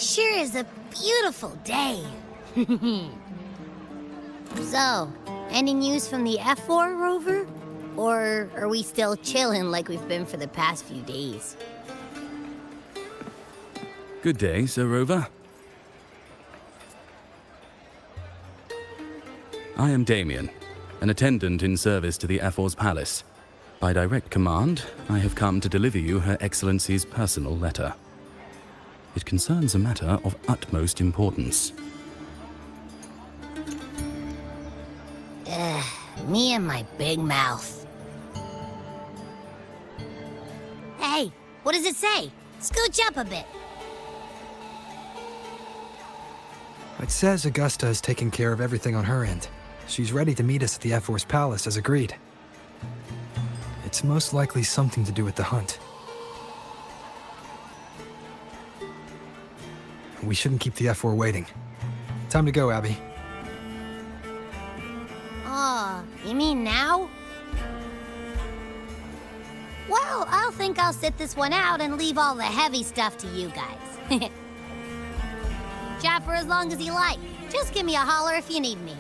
Sure is a beautiful day. So, any news from the F4 rover? Or are we still chilling like we've been for the past few days? Good day, Sir Rover. I am Damien, an attendant in service to the F4's palace. By direct command, I have come to deliver you Her Excellency's personal letter. It concerns a matter of utmost importance. Me and my big mouth. Hey, what does it say? Scooch up a bit. It says Augusta has taken care of everything on her end. She's ready to meet us at the F4's palace as agreed. It's most likely something to do with the hunt. We shouldn't keep the F4 waiting. Time to go, Abby. Oh, you mean now? Well, I'll think I'll sit this one out and leave all the heavy stuff to you guys. Chat for as long as you like. Just give me a holler if you need me.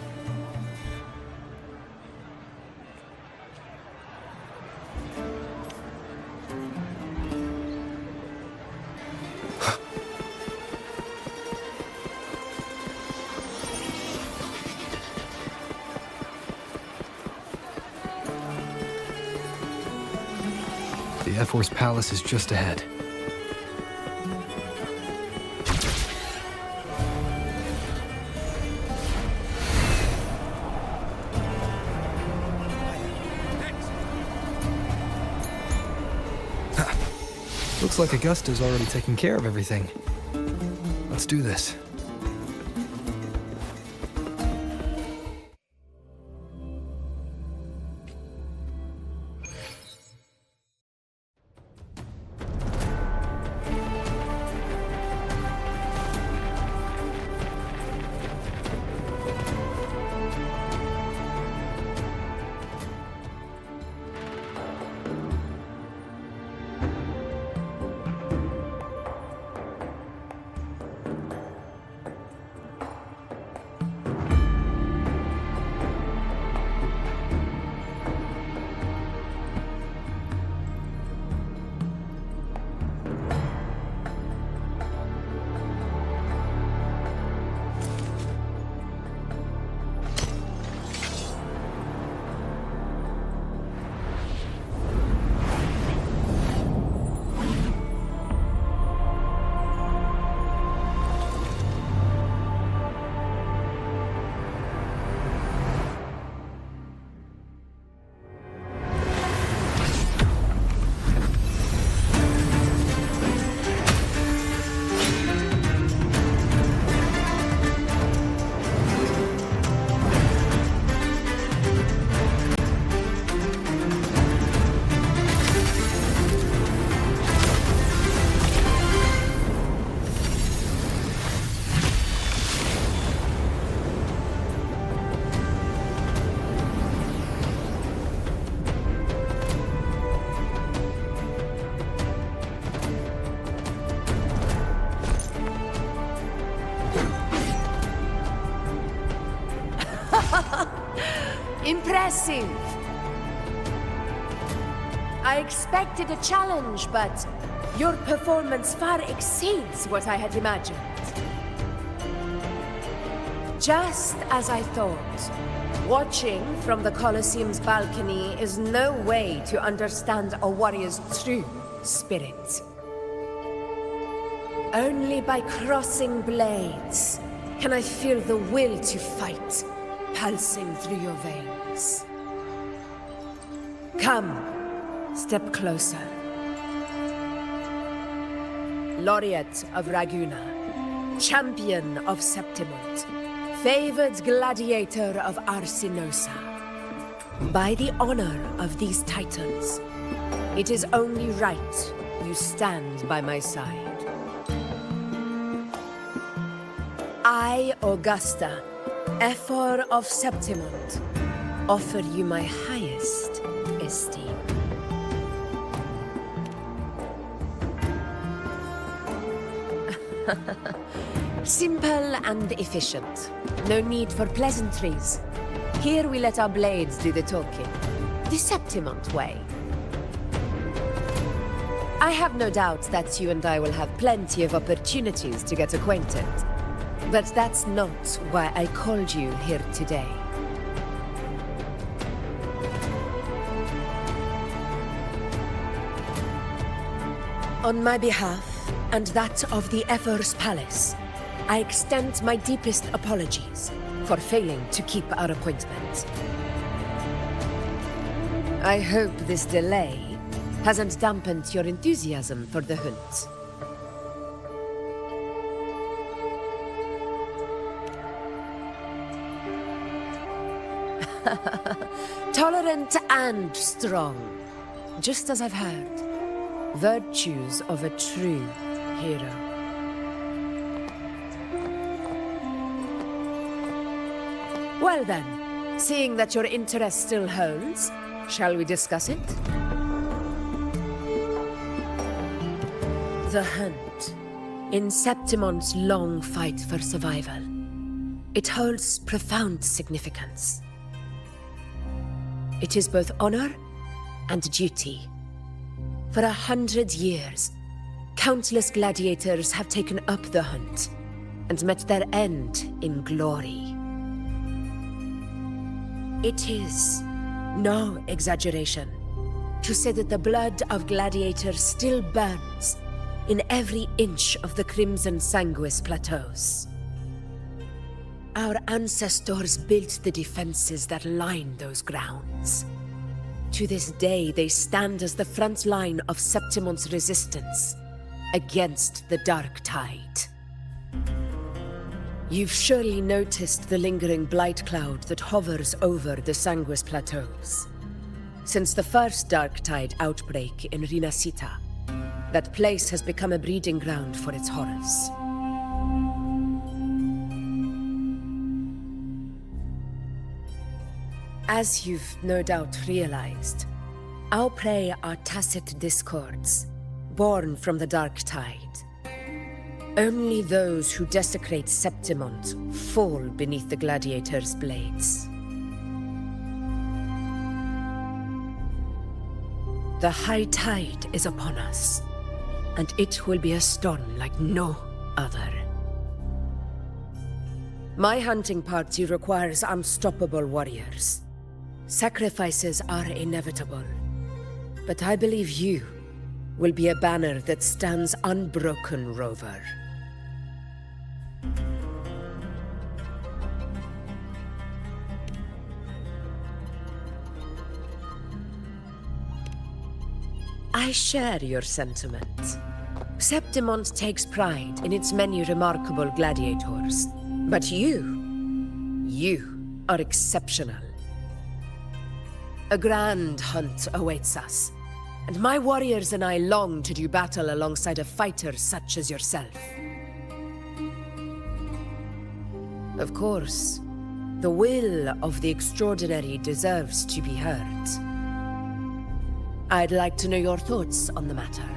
The F4's palace is just ahead. Looks like Augusta's already taken care of everything. Let's do this. Impressive. I expected a challenge, but your performance far exceeds what I had imagined. Just as I thought, watching from the Colosseum's balcony is no way to understand a warrior's true spirit. Only by crossing blades can I feel the will to fight pulsing through your veins. Come, step closer. Laureate of Raguna, champion of Septimund, favored gladiator of Arsinosa. By the honor of these titans, it is only right you stand by my side. I, Augusta, F4 of Septimund, offer you my highest esteem. Simple and efficient. No need for pleasantries. Here we let our blades do the talking. The Septimont way. I have no doubt that you and I will have plenty of opportunities to get acquainted. But that's not why I called you here today. On my behalf, and that of the Ephor's Palace, I extend my deepest apologies for failing to keep our appointment. I hope this delay hasn't dampened your enthusiasm for the hunt. Tolerant and strong, just as I've heard. Virtues of a true hero. Well then, seeing that your interest still holds, shall we discuss it? The hunt. In Septimont's long fight for survival. It holds profound significance. It is both honor and duty. For 100 years, countless gladiators have taken up the hunt and met their end in glory. It is no exaggeration to say that the blood of gladiators still burns in every inch of the Crimson Sanguis plateaus. Our ancestors built the defenses that line those grounds. To this day, they stand as the front line of Septimont's resistance against the Dark Tide. You've surely noticed the lingering blight cloud that hovers over the Sanguis plateaus. Since the first Dark Tide outbreak in Rinascita, that place has become a breeding ground for its horrors. As you've no doubt realized, our prey are tacit discords, born from the Dark Tide. Only those who desecrate Septimont fall beneath the gladiators' blades. The high tide is upon us, and it will be a storm like no other. My hunting party requires unstoppable warriors. Sacrifices are inevitable, but I believe you will be a banner that stands unbroken, Rover. I share your sentiment. Septimont takes pride in its many remarkable gladiators, but you are exceptional. A grand hunt awaits us, and my warriors and I long to do battle alongside a fighter such as yourself. Of course, the will of the extraordinary deserves to be heard. I'd like to know your thoughts on the matter.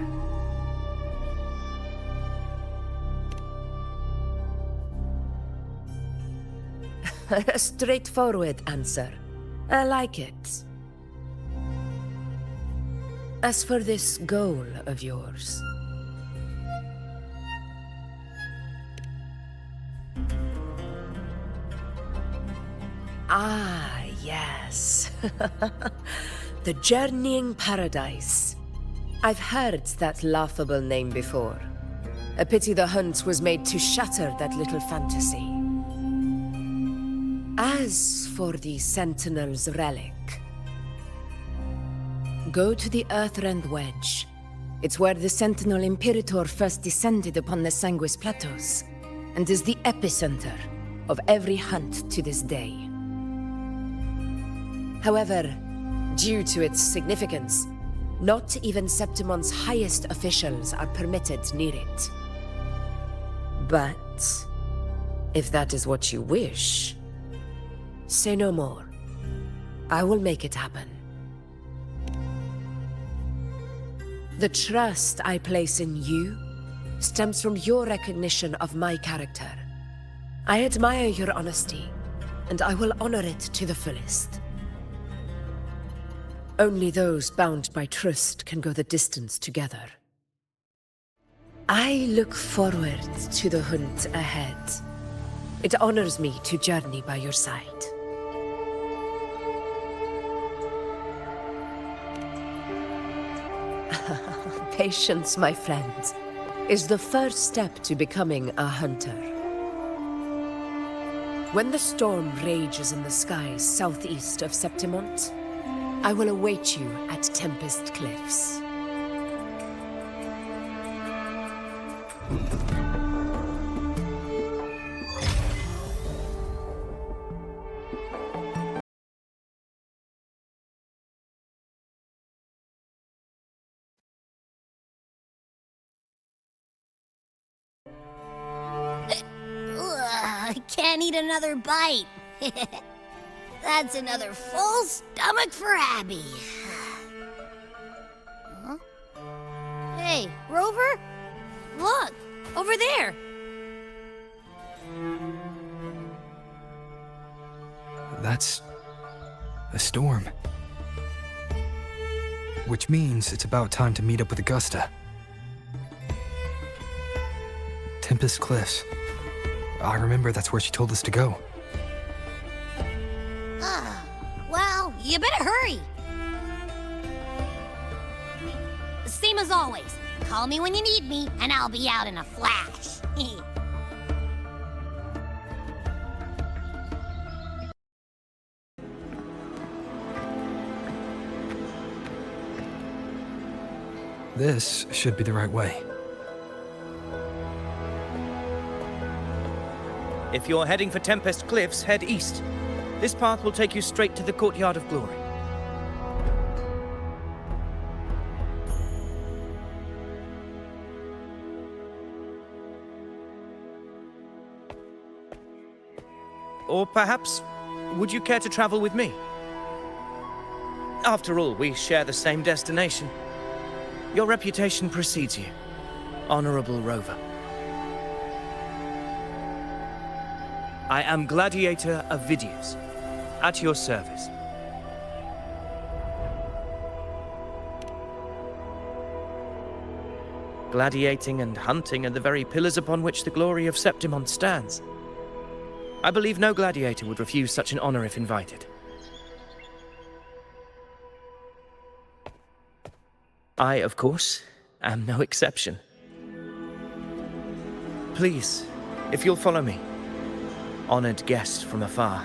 A straightforward answer. I like it. As for this goal of yours... Ah, yes. The Journeying Paradise. I've heard that laughable name before. A pity the hunt was made to shatter that little fantasy. As for the Sentinel's relic, go to the Earthrend Wedge. It's where the Sentinel Imperator first descended upon the Sanguis Plateaus, and is the epicenter of every hunt to this day. However, due to its significance, not even Septimont's highest officials are permitted near it. But if that is what you wish, say no more. I will make it happen. The trust I place in you stems from your recognition of my character. I admire your honesty, and I will honor it to the fullest. Only those bound by trust can go the distance together. I look forward to the hunt ahead. It honors me to journey by your side. Patience, my friend, is the first step to becoming a hunter. When the storm rages in the skies southeast of Septimont, I will await you at Tempest Cliffs. I can't eat another bite. That's another full stomach for Abby. Huh? Hey, Rover? Look, over there. That's a storm. Which means it's about time to meet up with Augusta. Tempest Cliffs. I remember that's where she told us to go. Well, you better hurry. Same as always. Call me when you need me, and I'll be out in a flash. This should be the right way. If you're heading for Tempest Cliffs, head east. This path will take you straight to the Courtyard of Glory. Or perhaps, would you care to travel with me? After all, we share the same destination. Your reputation precedes you, Honorable Rover. I am Gladiator of Vidius, at your service. Gladiating and hunting are the very pillars upon which the glory of Septimont stands. I believe no gladiator would refuse such an honor if invited. I, of course, am no exception. Please, if you'll follow me. Honored guest from afar.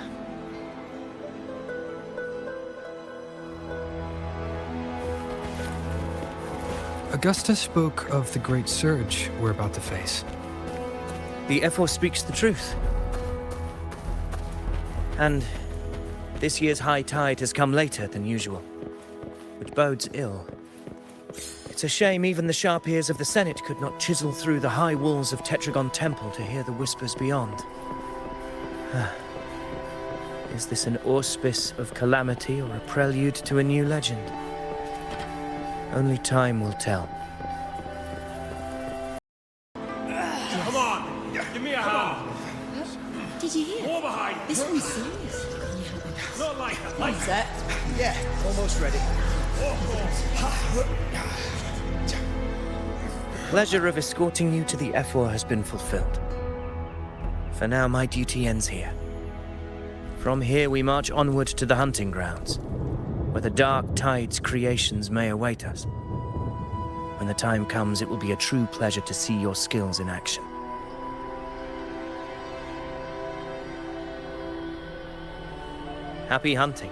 Augusta spoke of the great surge we're about to face. The Ephor speaks the truth. And this year's high tide has come later than usual, which bodes ill. It's a shame even the sharp ears of the Senate could not chisel through the high walls of Tetragon Temple to hear the whispers beyond. Is this an auspice of calamity or a prelude to a new legend? Only time will tell. Come on, give me a hand. Did you hear? More behind. This one's serious. Not like that. Like Set. Yeah, almost ready. Pleasure of escorting you to the Ephor has been fulfilled. For now, my duty ends here. From here, we march onward to the hunting grounds, where the dark tide's creations may await us. When the time comes, it will be a true pleasure to see your skills in action. Happy hunting.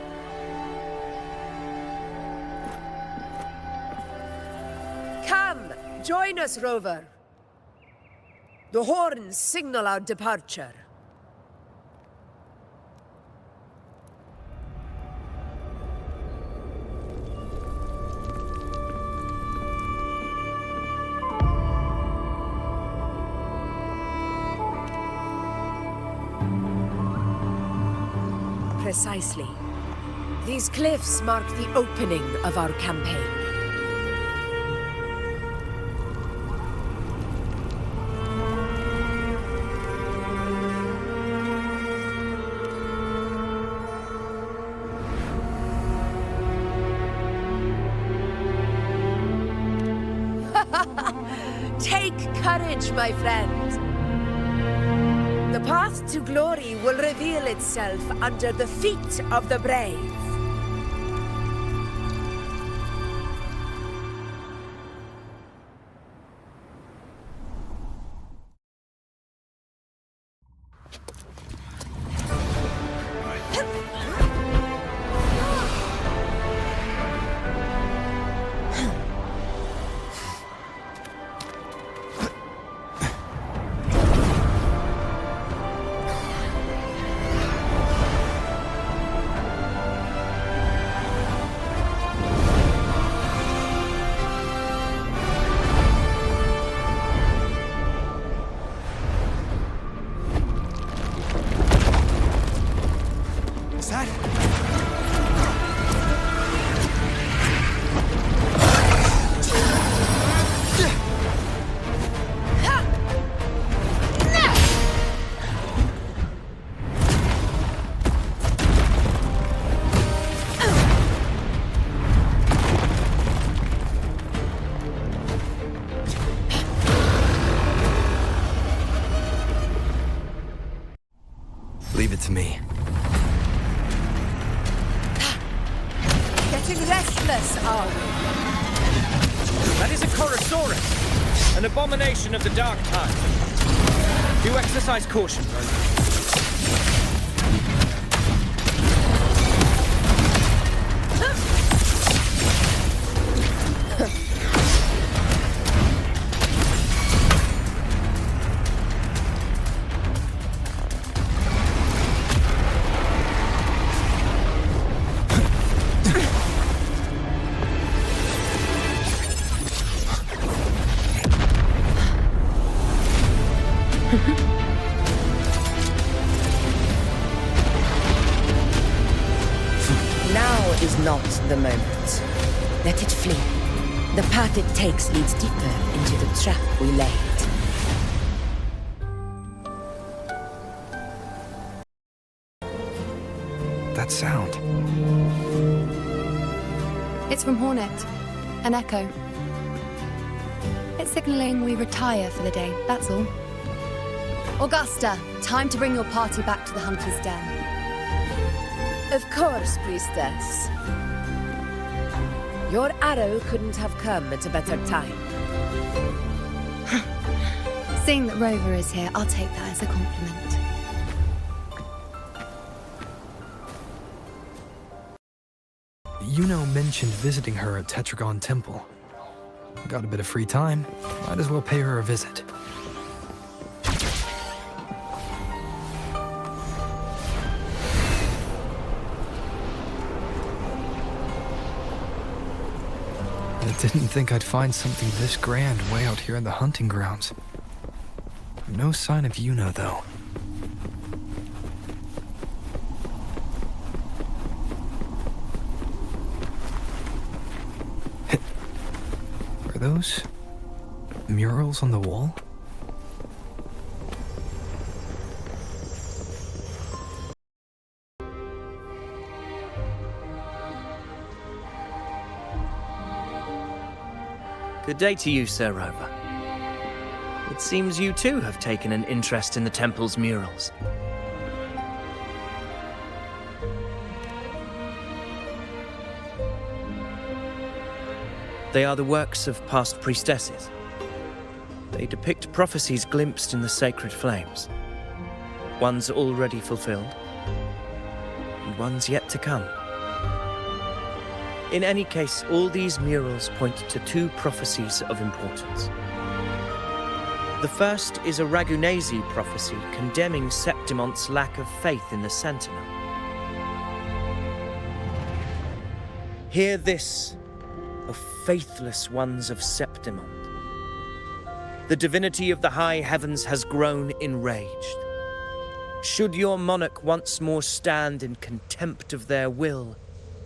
Come, join us, Rover. The horns signal our departure. Precisely. These cliffs mark the opening of our campaign. Take courage, my friend. The path to glory will reveal itself under the feet of the brave. Is that? Leave it to me. Getting restless, are we? That is a Chorosaurus, an abomination of the dark tide. Do exercise caution, Rover. Now is not the moment. Let it flee. The path it takes leads deeper into the trap we laid. That sound. It's from Hornet. An echo. It's signaling we retire for the day, that's all. Augusta, time to bring your party back to the Hunter's Den. Of course, priestess. Your arrow couldn't have come at a better time. Seeing that Rover is here, I'll take that as a compliment. Yuno mentioned visiting her at Tetragon Temple. Got a bit of free time, might as well pay her a visit. I didn't think I'd find something this grand way out here in the hunting grounds. No sign of Yuno, though. Are those murals on the wall? Good day to you, Sir Rover. It seems you too have taken an interest in the temple's murals. They are the works of past priestesses. They depict prophecies glimpsed in the sacred flames. Ones already fulfilled, and ones yet to come. In any case, all these murals point to two prophecies of importance. The first is a Ragunasi prophecy condemning Septimonte's lack of faith in the Sentinel. Hear this, O faithless ones of Septimont. The divinity of the high heavens has grown enraged. Should your monarch once more stand in contempt of their will,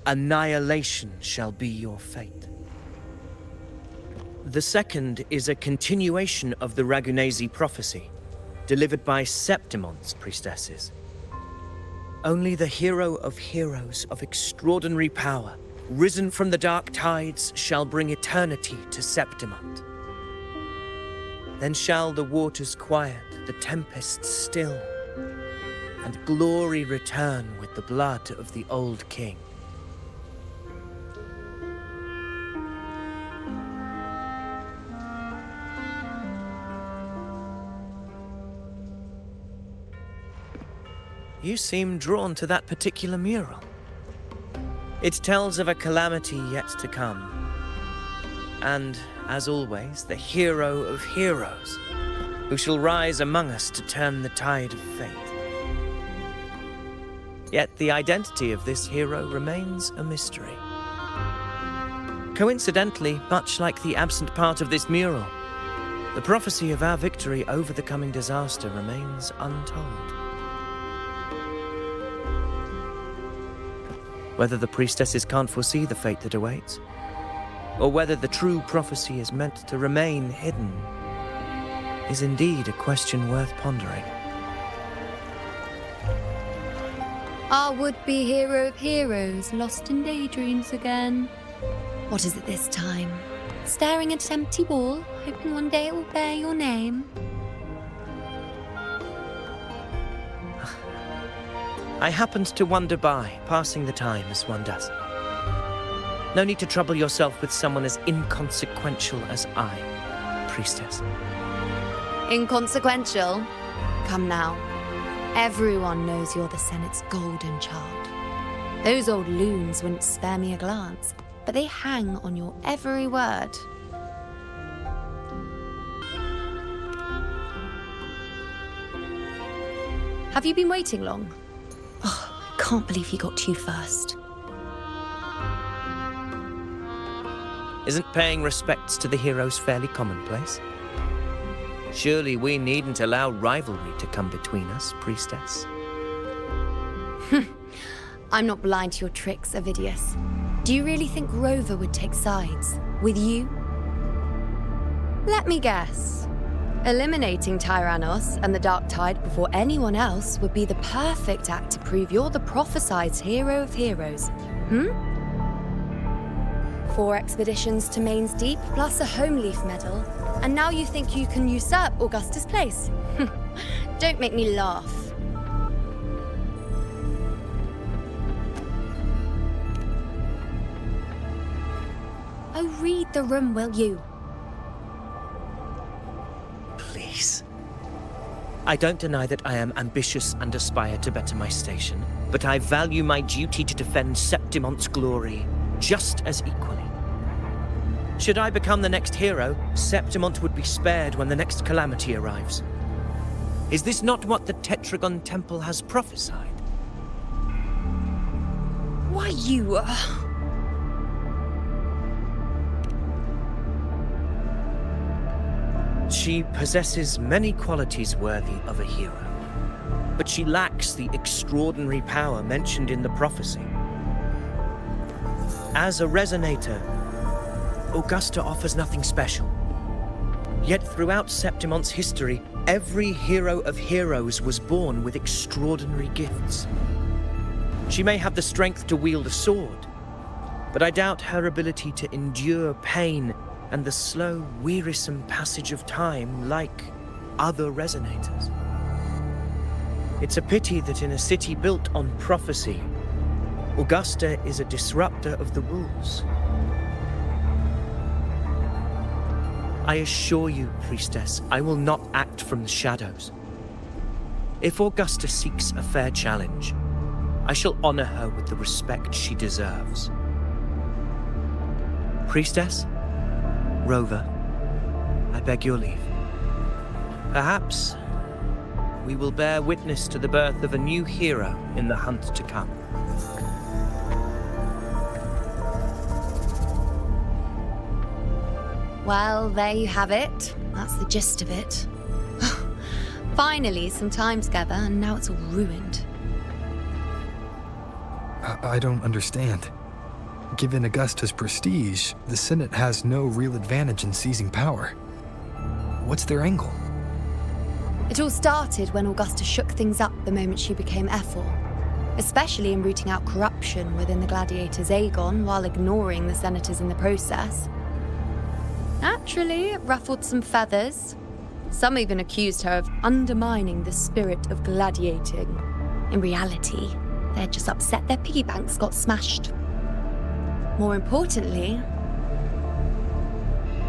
annihilation shall be your fate. The second is a continuation of the Ragunasi prophecy, delivered by Septimonte's priestesses. Only the hero of heroes of extraordinary power, risen from the dark tides, shall bring eternity to Septimont. Then shall the waters quiet, the tempests still, and glory return with the blood of the old king. You seem drawn to that particular mural. It tells of a calamity yet to come. And, as always, the hero of heroes, who shall rise among us to turn the tide of fate. Yet the identity of this hero remains a mystery. Coincidentally, much like the absent part of this mural, the prophecy of our victory over the coming disaster remains untold. Whether the priestesses can't foresee the fate that awaits, or whether the true prophecy is meant to remain hidden, is indeed a question worth pondering. Our would-be hero of heroes, lost in daydreams again. What is it this time? Staring at an empty wall, hoping one day it will bear your name. I happened to wander by, passing the time as one does. No need to trouble yourself with someone as inconsequential as I, priestess. Inconsequential? Come now. Everyone knows you're the Senate's golden child. Those old loons wouldn't spare me a glance, but they hang on your every word. Have you been waiting long? Oh, I can't believe he got to you first. Isn't paying respects to the heroes fairly commonplace? Surely we needn't allow rivalry to come between us, priestess. I'm not blind to your tricks, Avidius. Do you really think Rover would take sides with you? Let me guess. Eliminating Tyrannos and the Dark Tide before anyone else would be the perfect act to prove you're the prophesied hero of heroes. 4 expeditions to Main's Deep, plus a Home Leaf medal, and now you think you can usurp Augustus' place? Don't make me laugh. Oh, read the room, will you? Please. I don't deny that I am ambitious and aspire to better my station, but I value my duty to defend Septimont's glory just as equally. Should I become the next hero, Septimont would be spared when the next calamity arrives. Is this not what the Tetragon Temple has prophesied? Why, you... She possesses many qualities worthy of a hero, but she lacks the extraordinary power mentioned in the prophecy. As a resonator, Augusta offers nothing special. Yet throughout Septimont's history, every hero of heroes was born with extraordinary gifts. She may have the strength to wield a sword, but I doubt her ability to endure pain and the slow, wearisome passage of time like other resonators. It's a pity that in a city built on prophecy, Augusta is a disruptor of the rules. I assure you, priestess, I will not act from the shadows. If Augusta seeks a fair challenge, I shall honor her with the respect she deserves. Priestess, Rover, I beg your leave. Perhaps we will bear witness to the birth of a new hero in the hunt to come. Well, there you have it. That's the gist of it. Finally, some time together, and now it's all ruined. I don't understand. Given Augusta's prestige, the Senate has no real advantage in seizing power. What's their angle? It all started when Augusta shook things up the moment she became Ephor, especially in rooting out corruption within the gladiators Aegon while ignoring the senators in the process. Naturally, it ruffled some feathers. Some even accused her of undermining the spirit of gladiating. In reality, they're just upset their piggy banks got smashed. More importantly,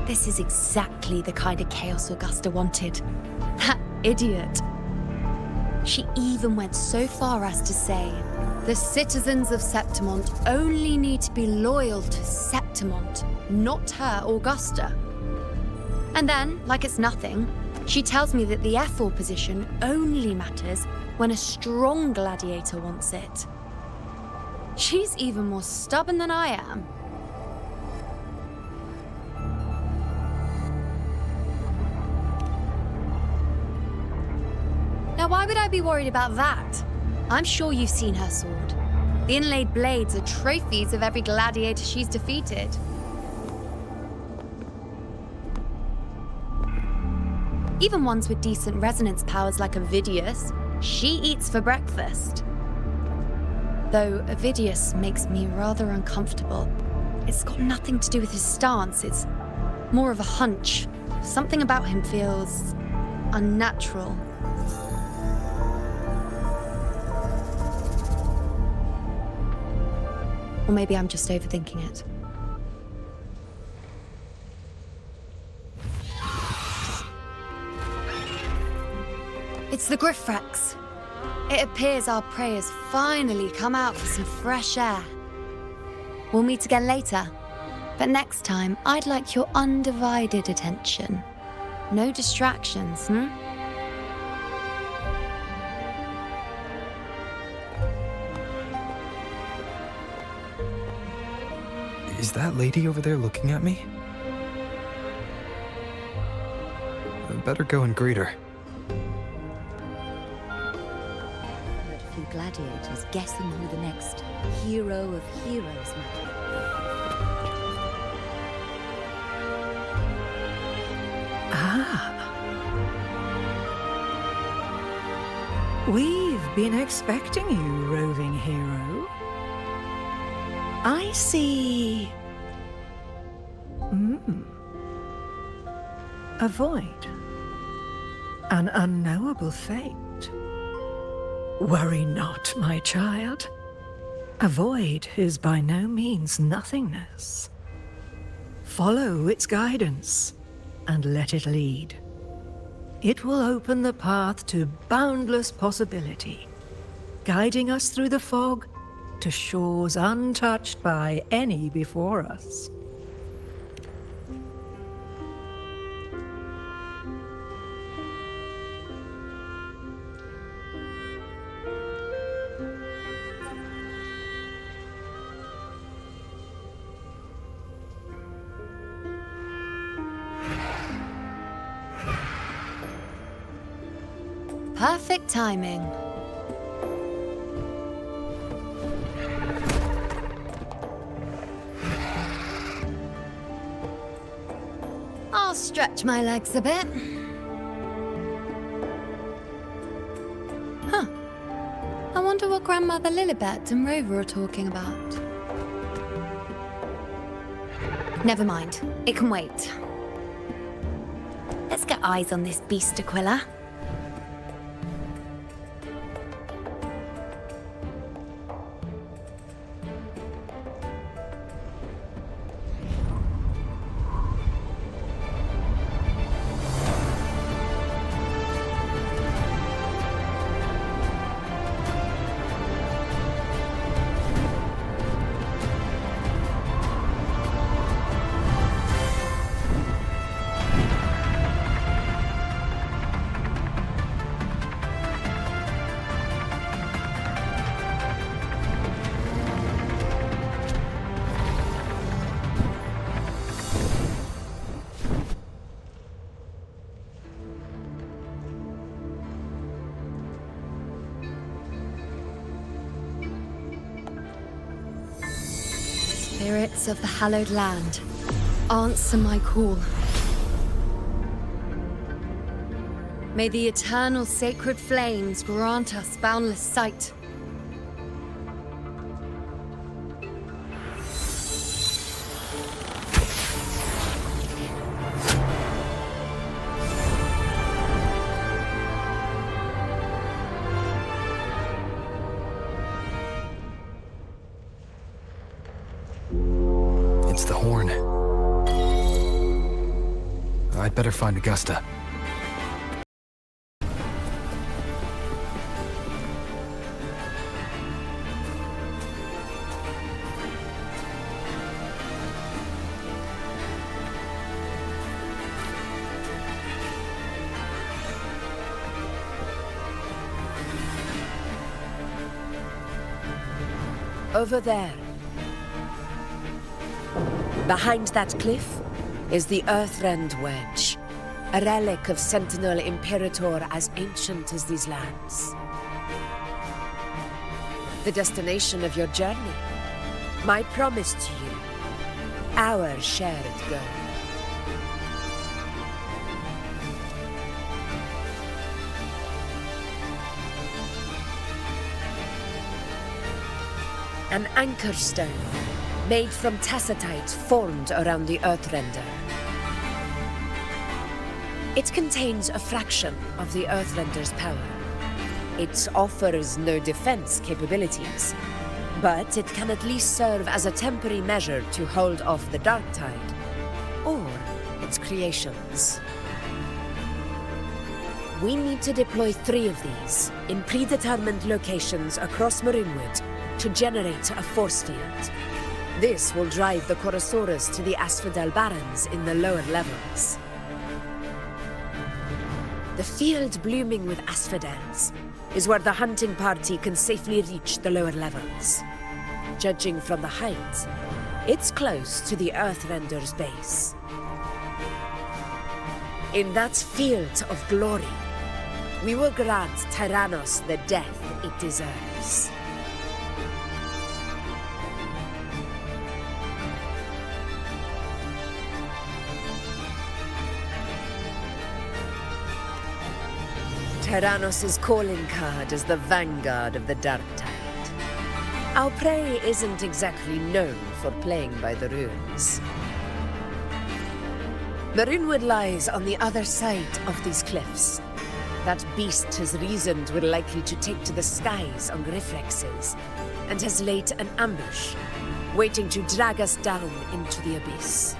this is exactly the kind of chaos Augusta wanted. That idiot. She even went so far as to say, the citizens of Septimont only need to be loyal to Septimont, not her, Augusta. And then, like it's nothing, she tells me that the F4 position only matters when a strong gladiator wants it. She's even more stubborn than I am. Now, why would I be worried about that? I'm sure you've seen her sword. The inlaid blades are trophies of every gladiator she's defeated. Even ones with decent resonance powers like Ovidius, she eats for breakfast. Though Ovidius makes me rather uncomfortable. It's got nothing to do with his stance, it's more of a hunch. Something about him feels unnatural. Or maybe I'm just overthinking it. It's the Griffrex. It appears our prey has finally come out for some fresh air. We'll meet again later, but next time I'd like your undivided attention. No distractions, Is that lady over there looking at me? I'd better go and greet her. Heard a few gladiators guessing who the next hero of heroes might be. We've been expecting you, roving hero. I see... A void. An unknowable fate. Worry not, my child. A void is by no means nothingness. Follow its guidance, and let it lead. It will open the path to boundless possibility, guiding us through the fog to shores untouched by any before us. Perfect timing. I'll stretch my legs a bit. Huh. I wonder what Grandmother Lilibet and Rover are talking about. Never mind. It can wait. Let's get eyes on this beast, Aquila. Spirits of the hallowed land, answer my call. May the eternal sacred flames grant us boundless sight. the horn. I'd better find Augusta. Over there. Behind that cliff is the Earthrend Wedge, a relic of Sentinel Imperator as ancient as these lands. The destination of your journey, my promise to you, our shared goal. An anchor stone, made from tacitite formed around the Earthrender. It contains a fraction of the Earthrender's power. It offers no defense capabilities, but it can at least serve as a temporary measure to hold off the dark tide, or its creations. We need to deploy 3 of these in predetermined locations across Marinwood to generate a force field. This will drive the Chorosaurus to the Asphodel Barrens in the lower levels. The field blooming with asphodels is where the hunting party can safely reach the lower levels. Judging from the height, it's close to the Earthrender's base. In that field of glory, we will grant Tyrannos the death it deserves. Tyrannos' calling card is the vanguard of the Dark Tide. Our prey isn't exactly known for playing by the runes. Marinwood lies on the other side of these cliffs. That beast has reasoned we're likely to take to the skies on reflexes, and has laid an ambush, waiting to drag us down into the abyss.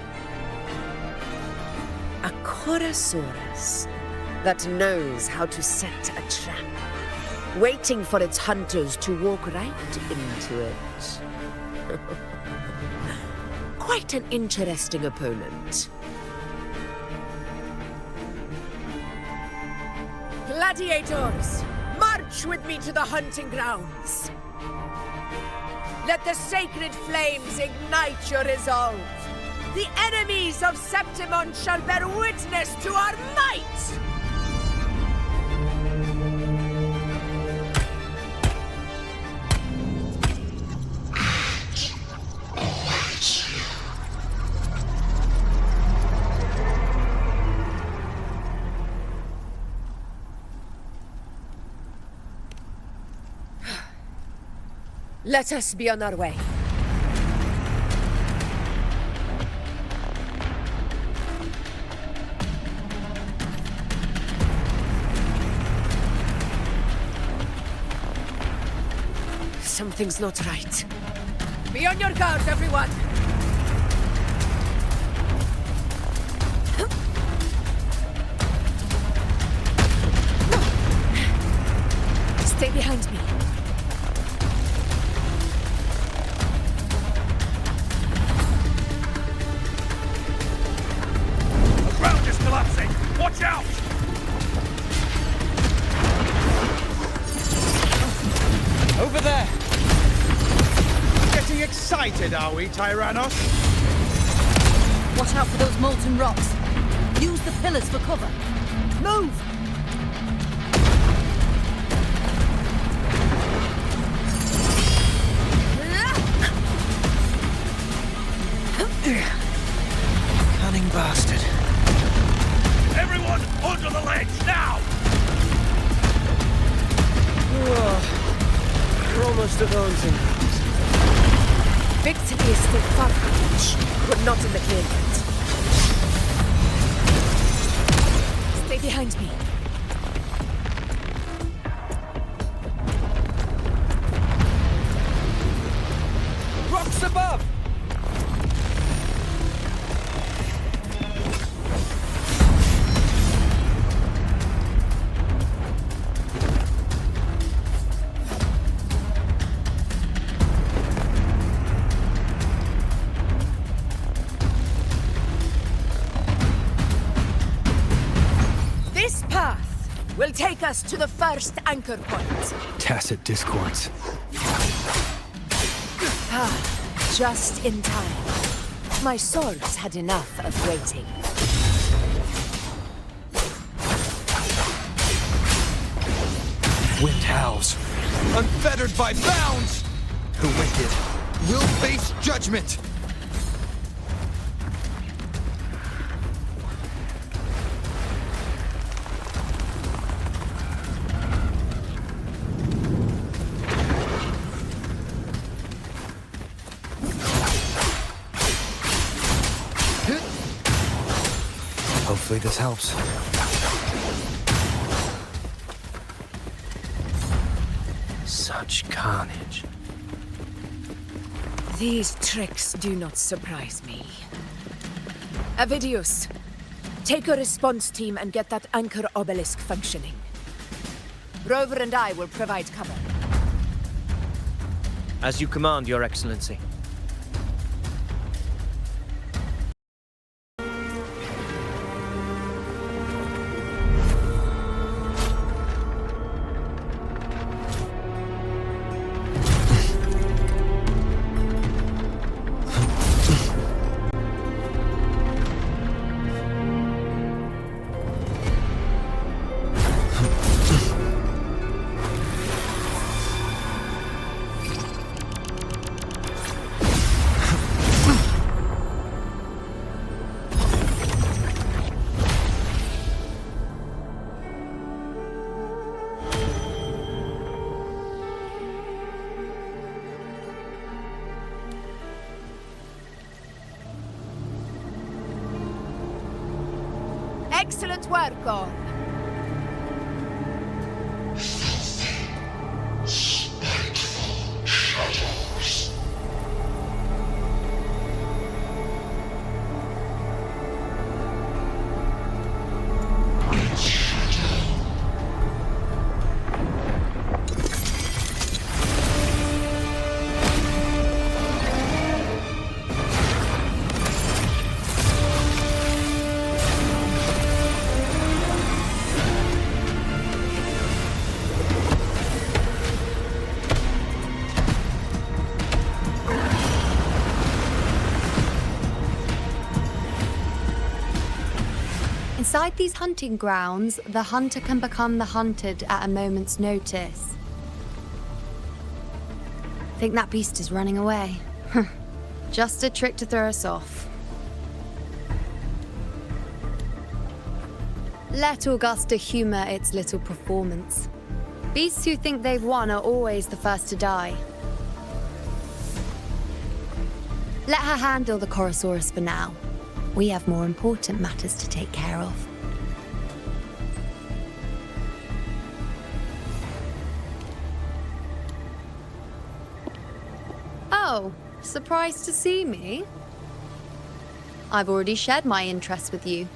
A Chorosaurus that knows how to set a trap, waiting for its hunters to walk right into it. Quite an interesting opponent. Gladiators, march with me to the hunting grounds. Let the sacred flames ignite your resolve. The enemies of Septimon shall bear witness to our might! Let us be on our way. Something's not right. Be on your guard, everyone! Stay behind me. The ground is collapsing! Watch out! Over there! Getting excited, are we, Tyrannos? Watch out for those molten rocks. Use the pillars for cover. Move! Cunning bastard. Everyone, onto the ledge, now! We're almost at the hunting grounds. Victory is still far from reach, but not in the clear yet. Stay behind me. Rocks above! This path will take us to the first anchor point. Tacit discords. Just in time. My swords had enough of waiting. Wind howls. Unfettered by bounds! The wicked will face judgment! Hopefully this helps. Such carnage. These tricks do not surprise me. Avidius, take a response team and get that anchor obelisk functioning. Rover and I will provide cover. As you command, Your Excellency. Excellent work, all. Inside these hunting grounds, the hunter can become the hunted at a moment's notice. Think that beast is running away? Just a trick to throw us off. Let Augusta humor its little performance. Beasts who think they've won are always the first to die. Let her handle the Chorosaurus for now. We have more important matters to take care of. Oh, surprised to see me? I've already shared my interest with you.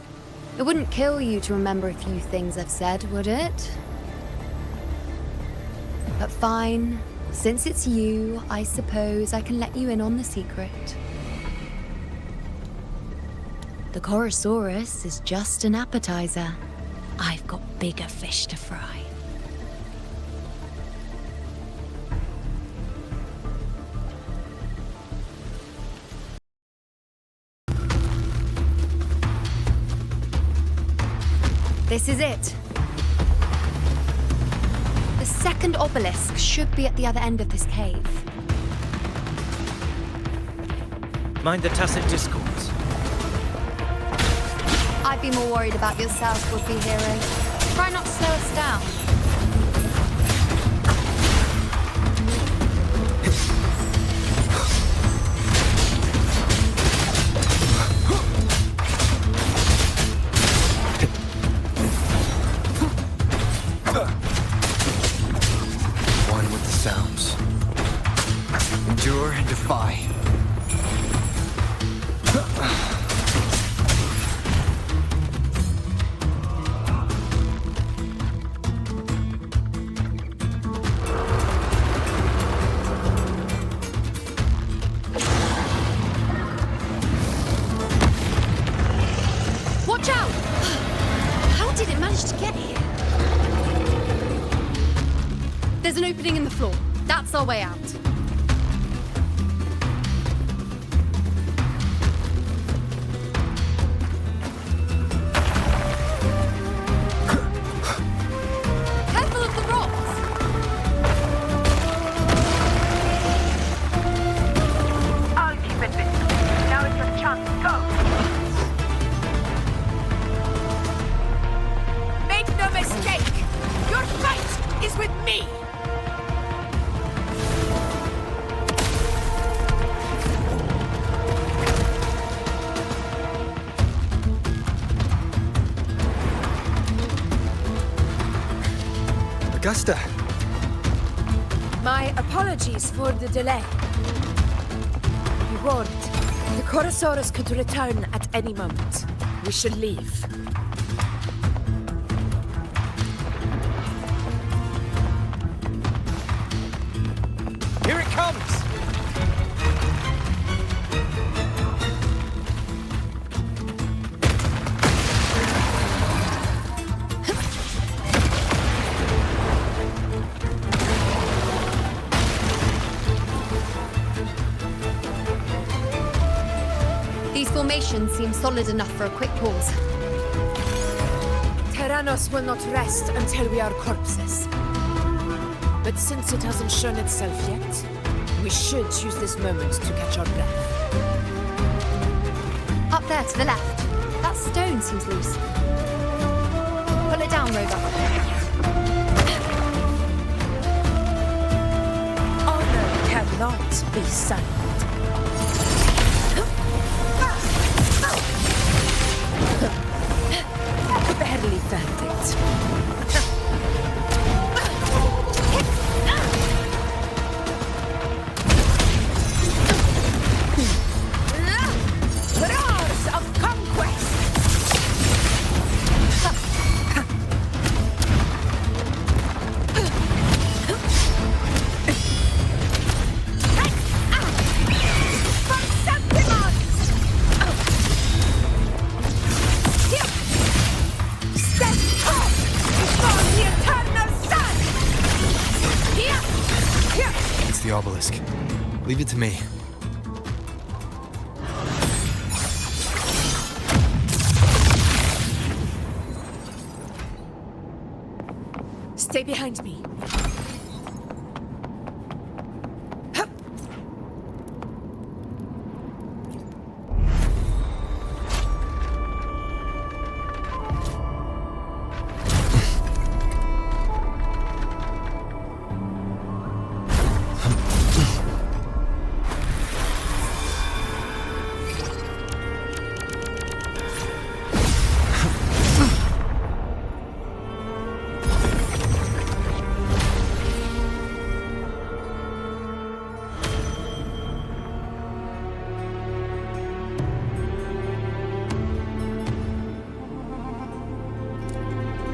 It wouldn't kill you to remember a few things I've said, would it? But fine. Since it's you, I suppose I can let you in on the secret. The Chorosaurus is just an appetizer. I've got bigger fish to fry. This is it. The second obelisk should be at the other end of this cave. Mind the tacit discords. I'd be more worried about yourself, would-be hero. Try not to slow us down. One with the sounds. Endure and defy. There's an opening in the floor. That's our way out. Careful of the rocks! I'll keep it busy. Now is your chance. Go! Make no mistake! Your fight is with me! Augusta! My apologies for the delay. Be warned, the Chorosaurus could return at any moment. We should leave. Here it comes! These formations seem solid enough for a quick pause. Tyrannos will not rest until we are corpses. But since it hasn't shown itself yet, we should use this moment to catch our breath. Up there to the left. That stone seems loose. Pull it down, Rover. Honor cannot be silent. Barely felt it. Roars of conquest! For Septimons! Step up before the eternal sun! It's the obelisk. Leave it to me. Stay behind me.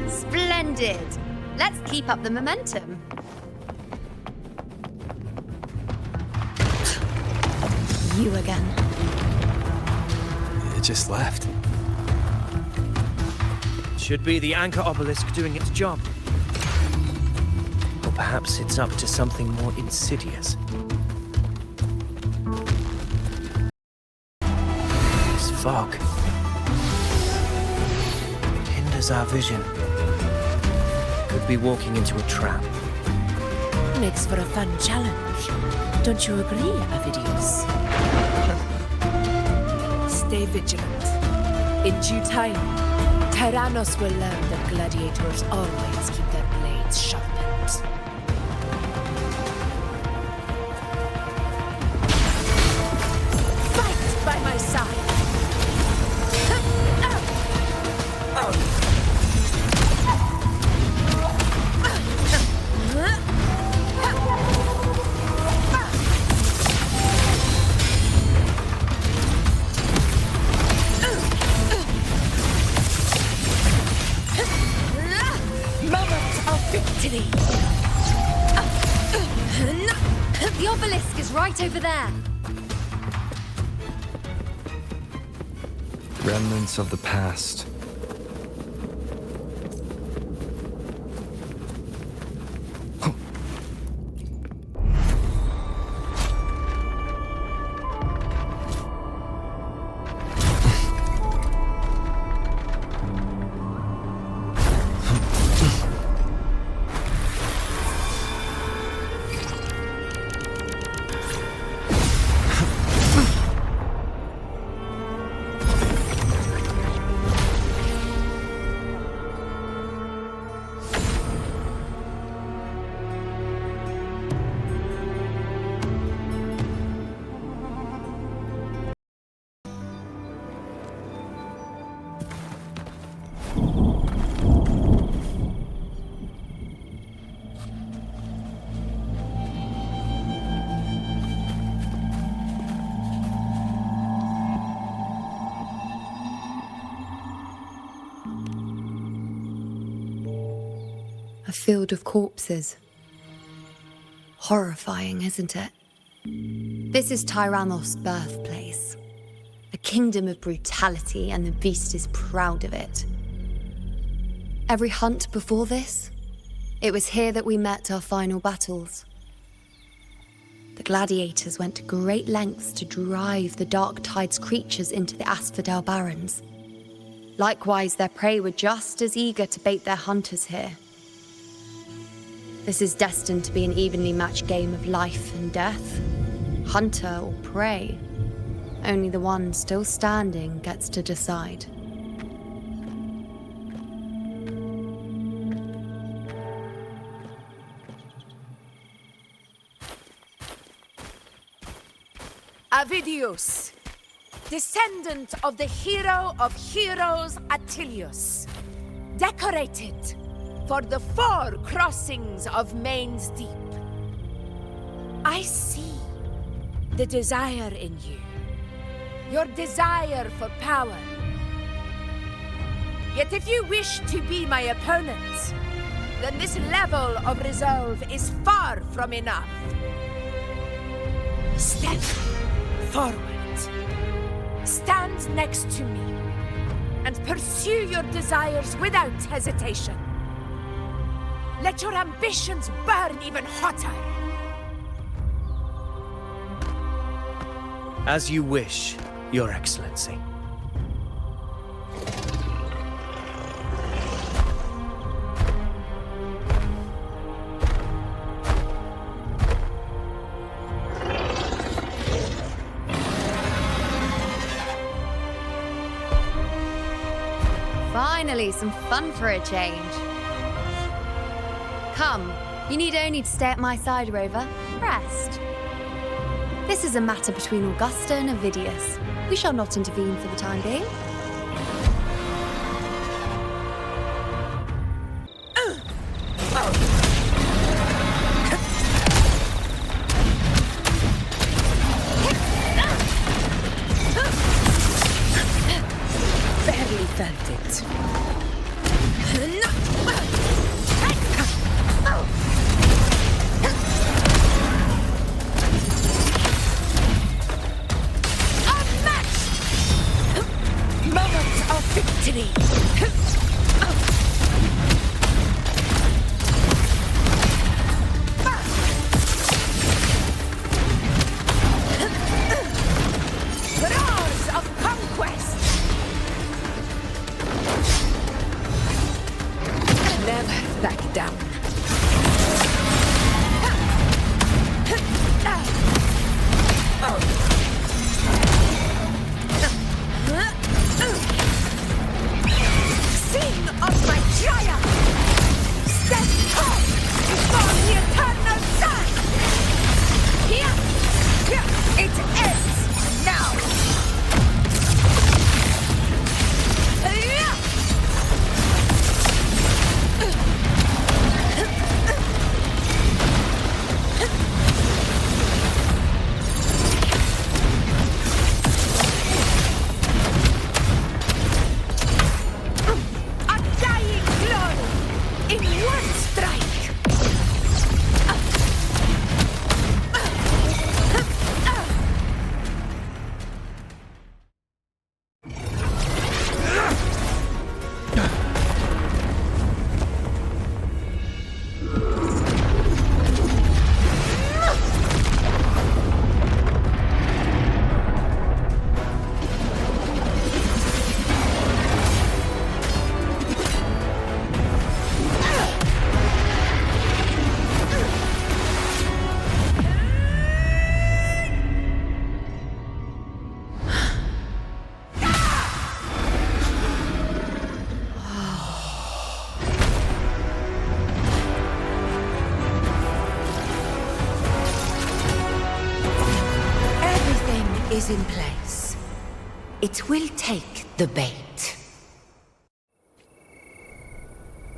Splendid! Let's keep up the momentum. You again. It just left. Should be the anchor obelisk doing its job. Or perhaps it's up to something more insidious. This fog hinders our vision. Could be walking into a trap. Makes for a fun challenge. Don't you agree, Avidius? Stay vigilant. In due time, Tyrannos will learn that gladiators always keep their blades sharpened. Fight by my side! The obelisk is right over there. Remnants of the past. field of corpses. Horrifying, isn't it? This is Tyrannos' birthplace. A kingdom of brutality, and the beast is proud of it. Every hunt before this, it was here that we met our final battles. The gladiators went to great lengths to drive the Dark Tide's creatures into the Asphodel Barrens. Likewise, their prey were just as eager to bait their hunters here. This is destined to be an evenly matched game of life and death. Hunter or prey. Only the one still standing gets to decide. Avidius, descendant of the hero of heroes Attilius, decorated for the 4 crossings of Main's Deep. I see the desire in you, your desire for power. Yet if you wish to be my opponent, then this level of resolve is far from enough. Step forward. Stand next to me and pursue your desires without hesitation. Let your ambitions burn even hotter. As you wish, Your Excellency. Finally, some fun for a change. Come, you need only to stay at my side, Rover. Rest. This is a matter between Augusta and Avidius. We shall not intervene for the time being. Barely felt it. Is in place. It will take the bait.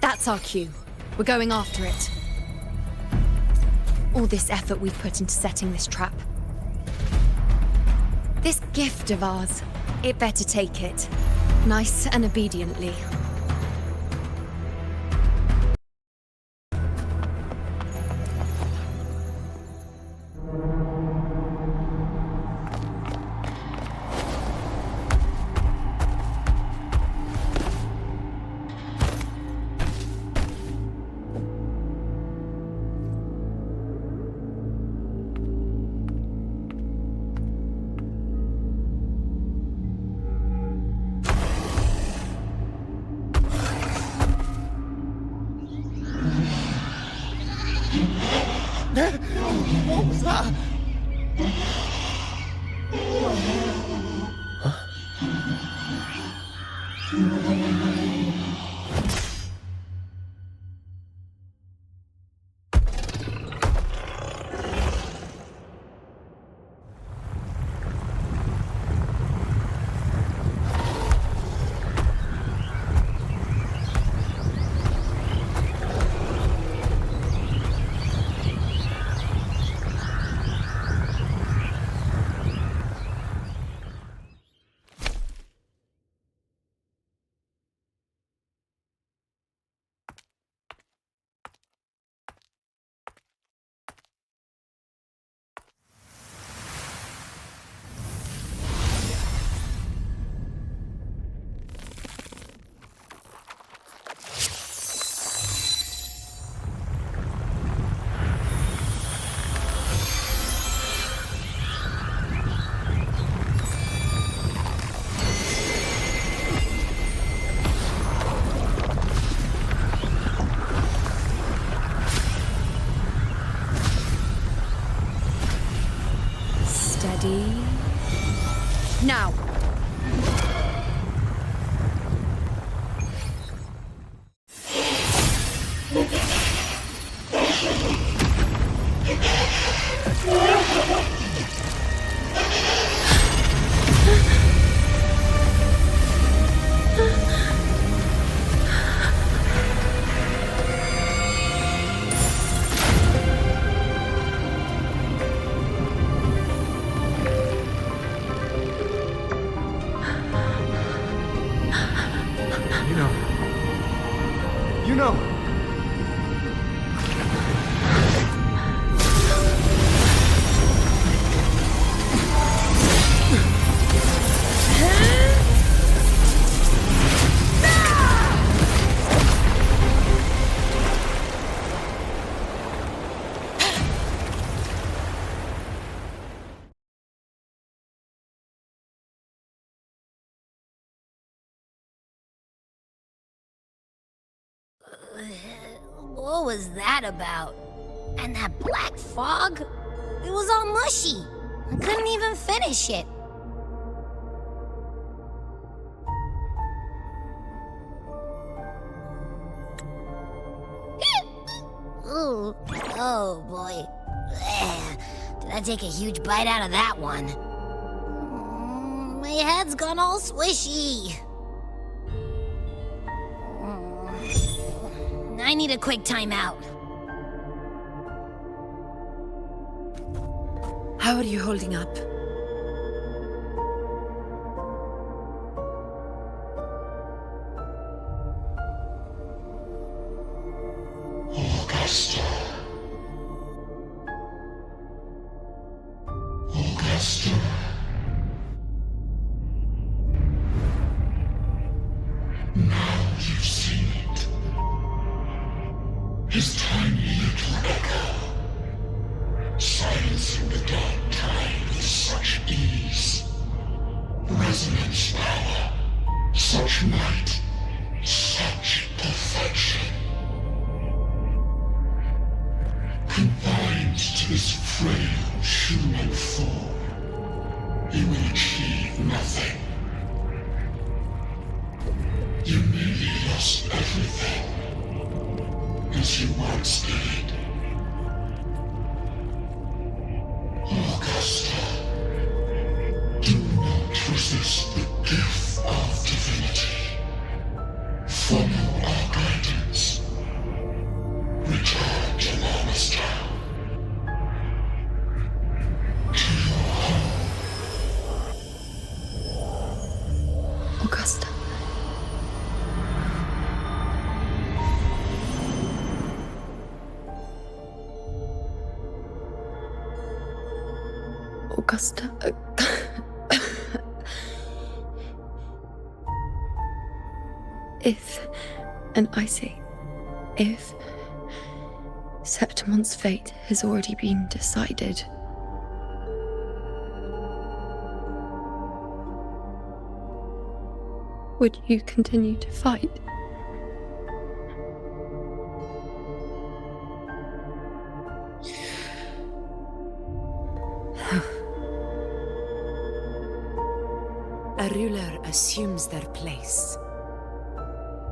That's our cue. We're going after it. All this effort we've put into setting this trap. This gift of ours, it better take it. Nice and obediently. What was that? Now! You know. What was that about? And that black fog? It was all mushy. I couldn't even finish it. Ooh, oh boy. Did I take a huge bite out of that one? My head's gone all swishy. I need a quick timeout. How are you holding up? Augusta. Augusta. Now you've seen it. His tiny little echo, silencing the dark tide with such ease. Resonance power, such might, such perfection. Confined to this frail human form, you will achieve nothing. You nearly lost everything, as you once did. Augusta, do not resist the gift of divinity. Follow our guidance. Return to Lamastown. To your home. Augusta. Augusta. If, and I say, if Septimon's fate has already been decided, would you continue to fight? a ruler assumes their place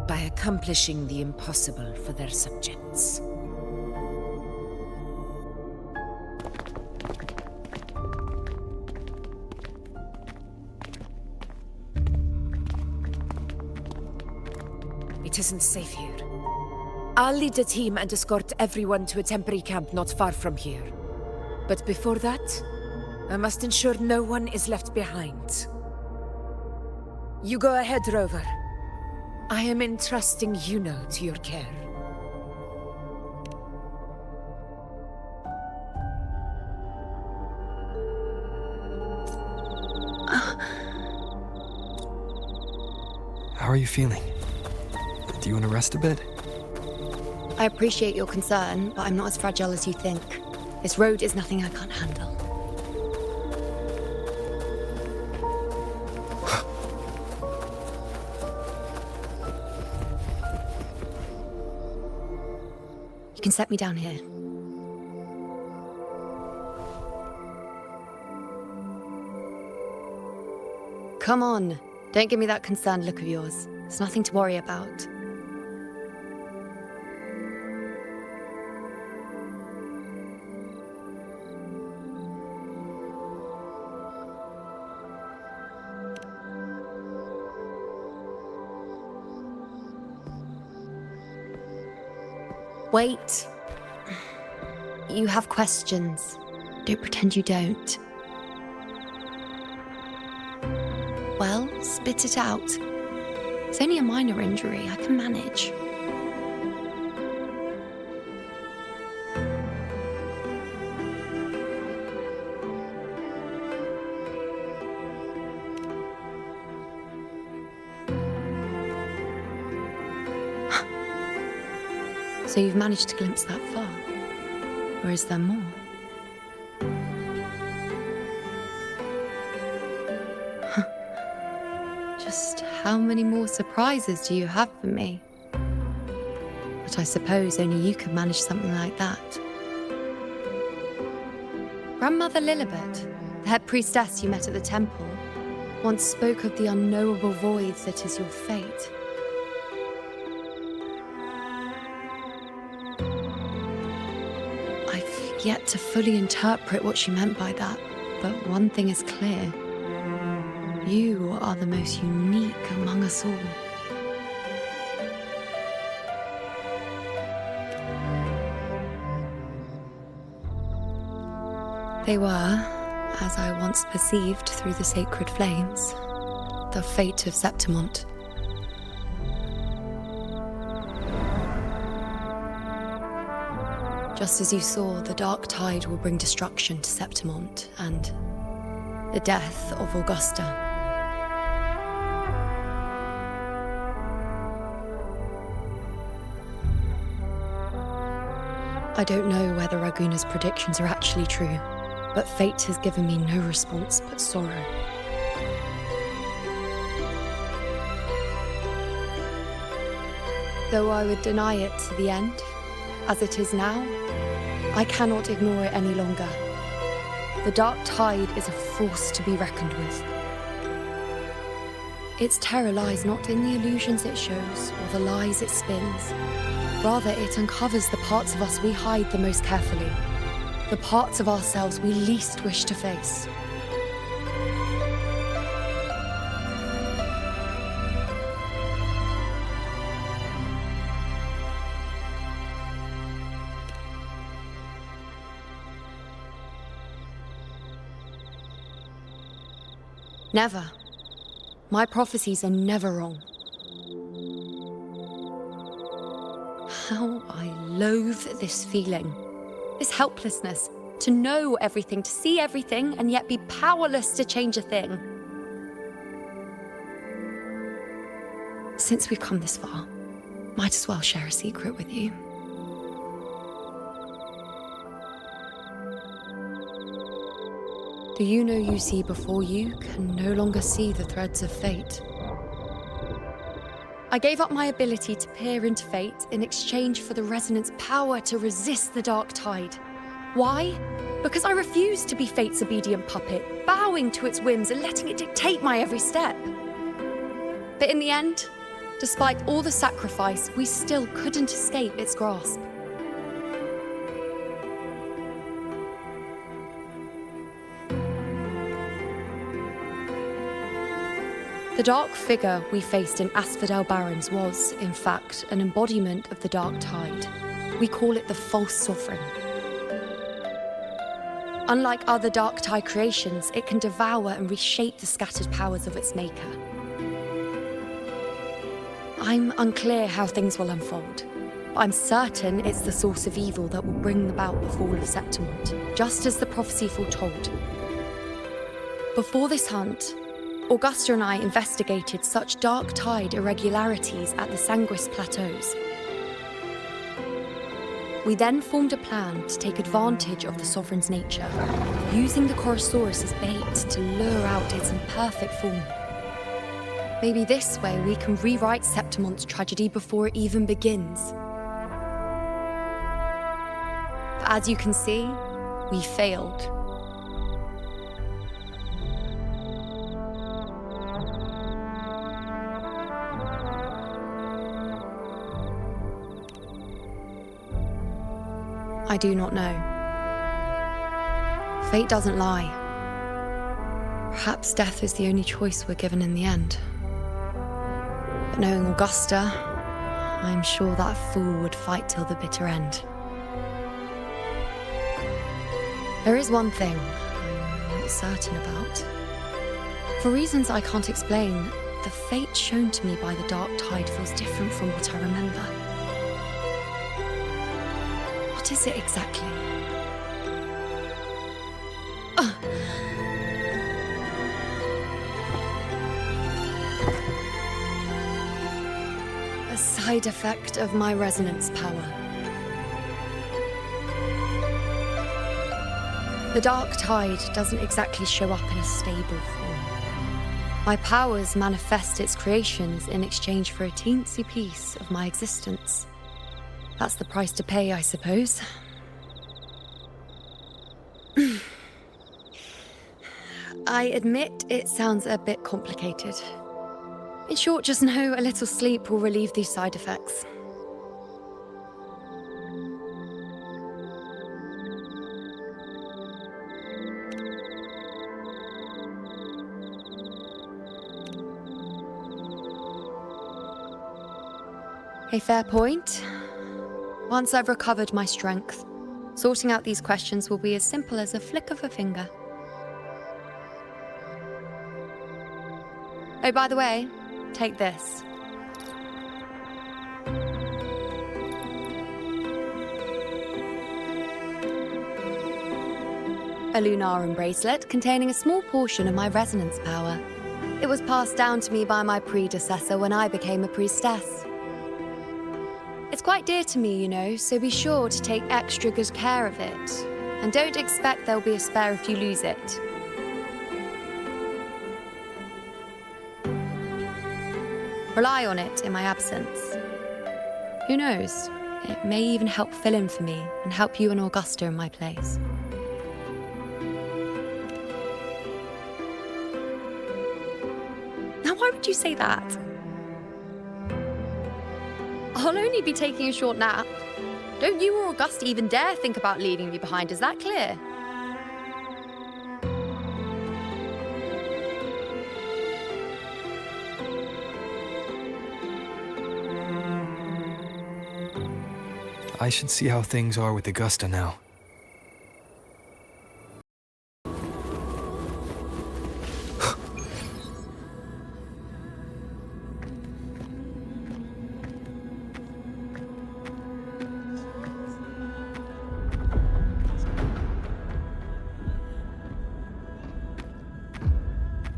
by accomplishing the impossible for their subjects. It isn't safe here. I'll lead a team and escort everyone to a temporary camp not far from here. But before that, I must ensure no one is left behind. You go ahead, Rover. I am entrusting Yuno to your care. How are you feeling? Do you want to rest a bit? I appreciate your concern, but I'm not as fragile as you think. This road is nothing I can't handle. You can set me down here. Come on. Don't give me that concerned look of yours. There's nothing to worry about. Wait. You have questions. Don't pretend you don't. Well, spit it out. It's only a minor injury. I can manage. So you've managed to glimpse that far? Or is there more? Just how many more surprises do you have for me? But I suppose only you could manage something like that. Grandmother Lilibet, the head priestess you met at the temple, once spoke of the unknowable void that is your fate. I've yet to fully interpret what she meant by that, but one thing is clear. You are the most unique among us all. They were, as I once perceived through the sacred flames, the fate of Septimont. Just as you saw, the dark tide will bring destruction to Septimont and the death of Augusta. I don't know whether Raguna's predictions are actually true, but fate has given me no response but sorrow. Though I would deny it to the end, as it is now, I cannot ignore it any longer. The dark tide is a force to be reckoned with. Its terror lies not in the illusions it shows or the lies it spins. Rather, it uncovers the parts of us we hide the most carefully, the parts of ourselves we least wish to face. Never. My prophecies are never wrong. How I loathe this feeling, this helplessness, to know everything, to see everything, and yet be powerless to change a thing. Since we've come this far, might as well share a secret with you. The Yuno you see before you can no longer see the threads of fate. I gave up my ability to peer into fate in exchange for the resonance power to resist the dark tide. Why? Because I refuse to be fate's obedient puppet, bowing to its whims and letting it dictate my every step. But in the end, despite all the sacrifice, we still couldn't escape its grasp. The dark figure we faced in Asphodel Barrens was, in fact, an embodiment of the Dark Tide. We call it the False Sovereign. Unlike other Dark Tide creations, it can devour and reshape the scattered powers of its maker. I'm unclear how things will unfold, but I'm certain it's the source of evil that will bring about the fall of Septimont, just as the prophecy foretold. Before this hunt, Augusta and I investigated such Dark Tide irregularities at the Sangris Plateaus. We then formed a plan to take advantage of the Sovereign's nature, using the Chorosaurus as bait to lure out its imperfect form. Maybe this way we can rewrite Septimont's tragedy before it even begins. But as you can see, we failed. I do not know. Fate doesn't lie. Perhaps death is the only choice we're given in the end. But knowing Augusta, I'm sure that fool would fight till the bitter end. There is one thing I'm not certain about. For reasons I can't explain, the fate shown to me by the Dark Tide feels different from what I remember. What is it exactly? A side effect of my resonance power. The Dark Tide doesn't exactly show up in a stable form. My powers manifest its creations in exchange for a teensy piece of my existence. That's the price to pay, I suppose. I admit it sounds a bit complicated. In short, just know a little sleep will relieve these side effects. A fair point. Once I've recovered my strength, sorting out these questions will be as simple as a flick of a finger. Oh, by the way, take this. A Lunarum bracelet containing a small portion of my resonance power. It was passed down to me by my predecessor when I became a priestess. It's quite dear to me, you know, so be sure to take extra good care of it. And don't expect there'll be a spare if you lose it. Rely on it in my absence. Who knows? It may even help fill in for me and help you and Augusta in my place. Now, why would you say that? I'll only be taking a short nap. Don't you or Augusta even dare think about leaving me behind, is that clear? I should see how things are with Augusta now.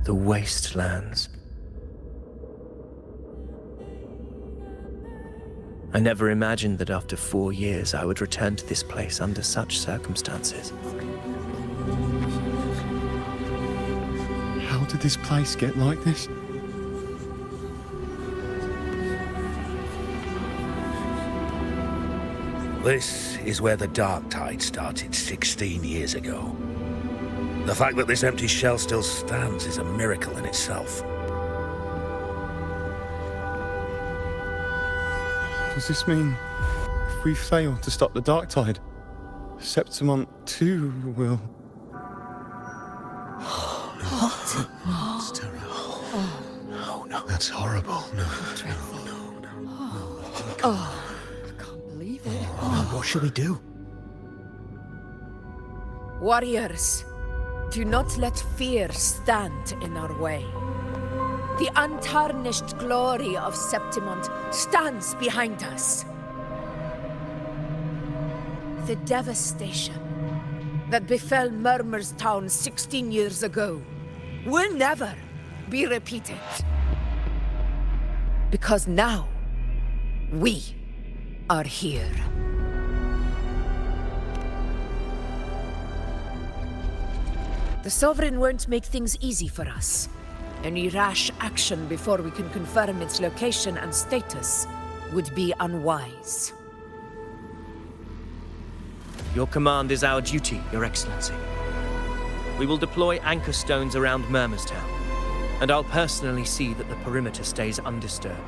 The wastelands. I never imagined that after 4 years I would return to this place under such circumstances. How did this place get like this? This is where the Dark Tide started 16 years ago. The fact that this empty shell still stands is a miracle in itself. Does this mean if we fail to stop the Dark Tide, Septimont too will... What? It's terrible. No, that's horrible. No. Oh, I can't believe it. What should we do? Warriors, do not let fear stand in our way. The untarnished glory of Septimont stands behind us. The devastation that befell Murmur's town 16 years ago will never be repeated. Because now, we are here. The Sovereign won't make things easy for us. Any rash action before we can confirm its location and status would be unwise. Your command is our duty, Your Excellency. We will deploy anchor stones around Murmurstown, and I'll personally see that the perimeter stays undisturbed.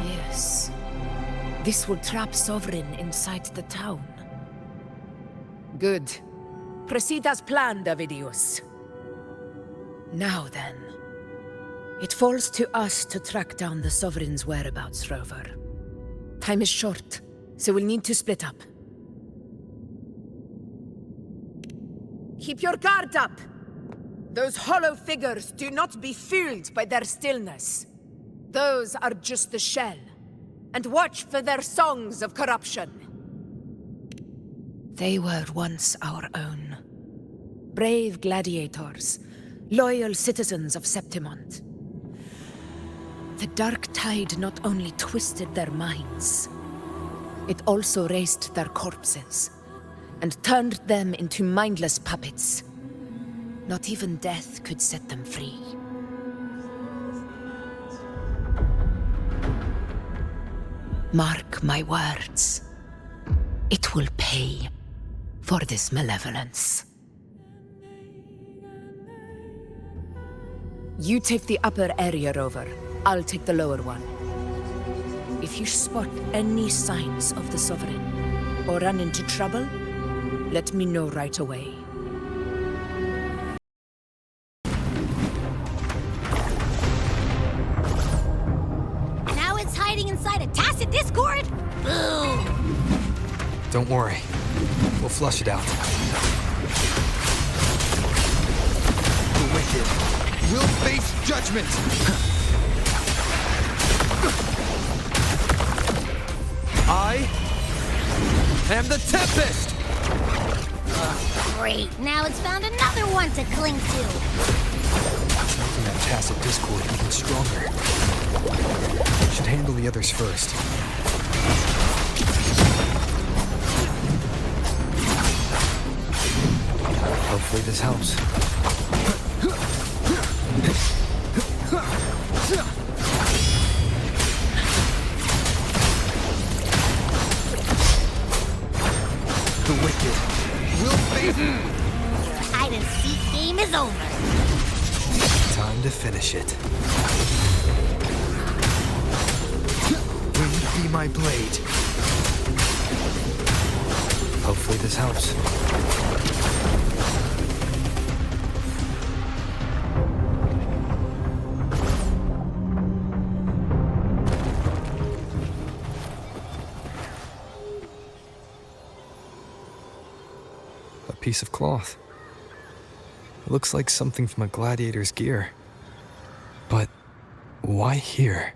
Yes. This will trap Sovereign inside the town. Good. Proceed as planned, Avidius. Now then. It falls to us to track down the Sovereign's whereabouts, Rover. Time is short, so we'll need to split up. Keep your guard up! Those hollow figures do not be fooled by their stillness. Those are just the shell. And watch for their songs of corruption. They were once our own. Brave gladiators, loyal citizens of Septimont. The Dark Tide not only twisted their minds, it also raised their corpses and turned them into mindless puppets. Not even death could set them free. Mark my words. It will pay for this malevolence. You take the upper area, Rover. I'll take the lower one. If you spot any signs of the Sovereign, or run into trouble, let me know right away. Now it's hiding inside a tacit discord? Boom! Don't worry. We'll flush it out. The wicked will face judgment! I am the Tempest! Great, now it's found another one to cling to. Making that tacit discord even stronger. Should handle the others first. Hopefully this helps. The wicked will face... Hide and seek game is over. Time to finish it. Wind be my blade. Hopefully this helps. Piece of cloth. It looks like something from a gladiator's gear. But why here?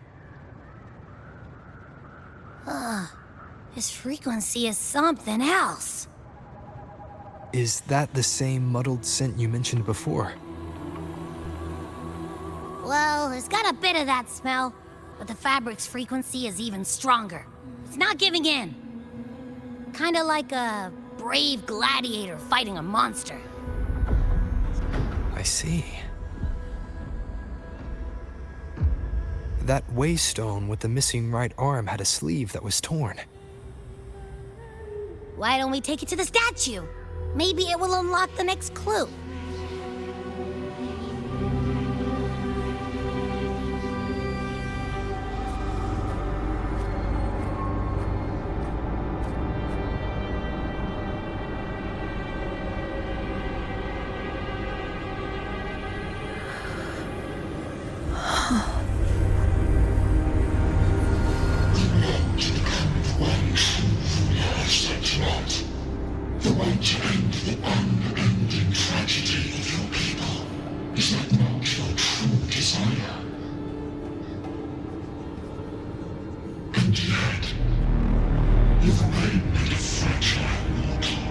This frequency is something else. Is that the same muddled scent you mentioned before? Well, it's got a bit of that smell, but the fabric's frequency is even stronger. It's not giving in. Kinda like a brave gladiator fighting a monster. I see. That waystone with the missing right arm had a sleeve that was torn. Why don't we take it to the statue? Maybe it will unlock the next clue. The way to end the unending tragedy of your people. Is that not your true desire? And yet, you remain made of fragile mortal,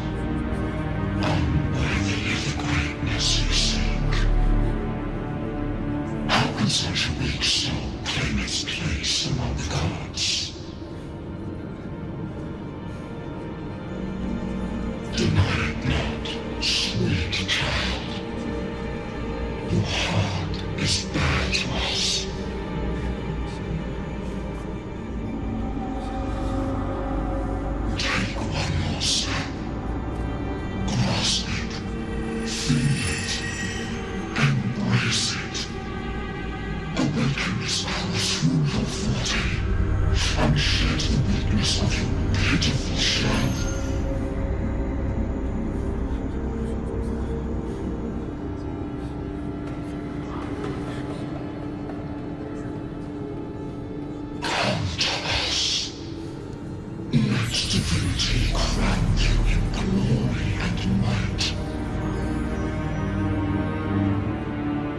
unworthy of the greatness you seek. How can such a weak soul claim its place among the gods? Deny it not, sweet child. Your heart is bare to us. Take one more step. Grasp it. Feel it. Embrace it. Awaken its power through your forte, and shed the weakness of your pitiful shell. Divinity crown you in glory and might.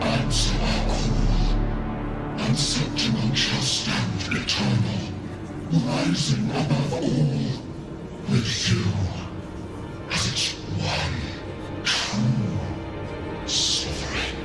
Answer our call, and Septimon shall stand eternal, rising above all, with you as its one true sovereign.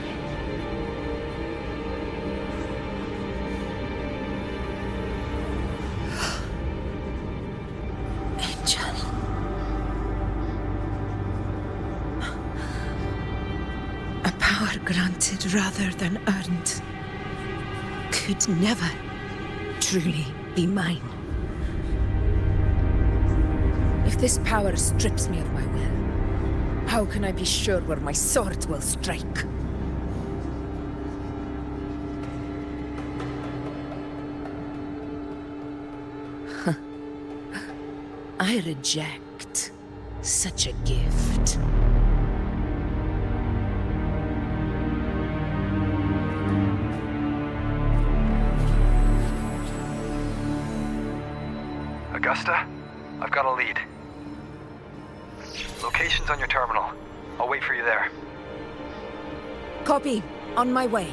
Granted rather than earned, could never truly be mine. If this power strips me of my will, how can I be sure where my sword will strike? I reject such a gift. Augusta, I've got a lead. Location's on your terminal. I'll wait for you there. Copy. On my way.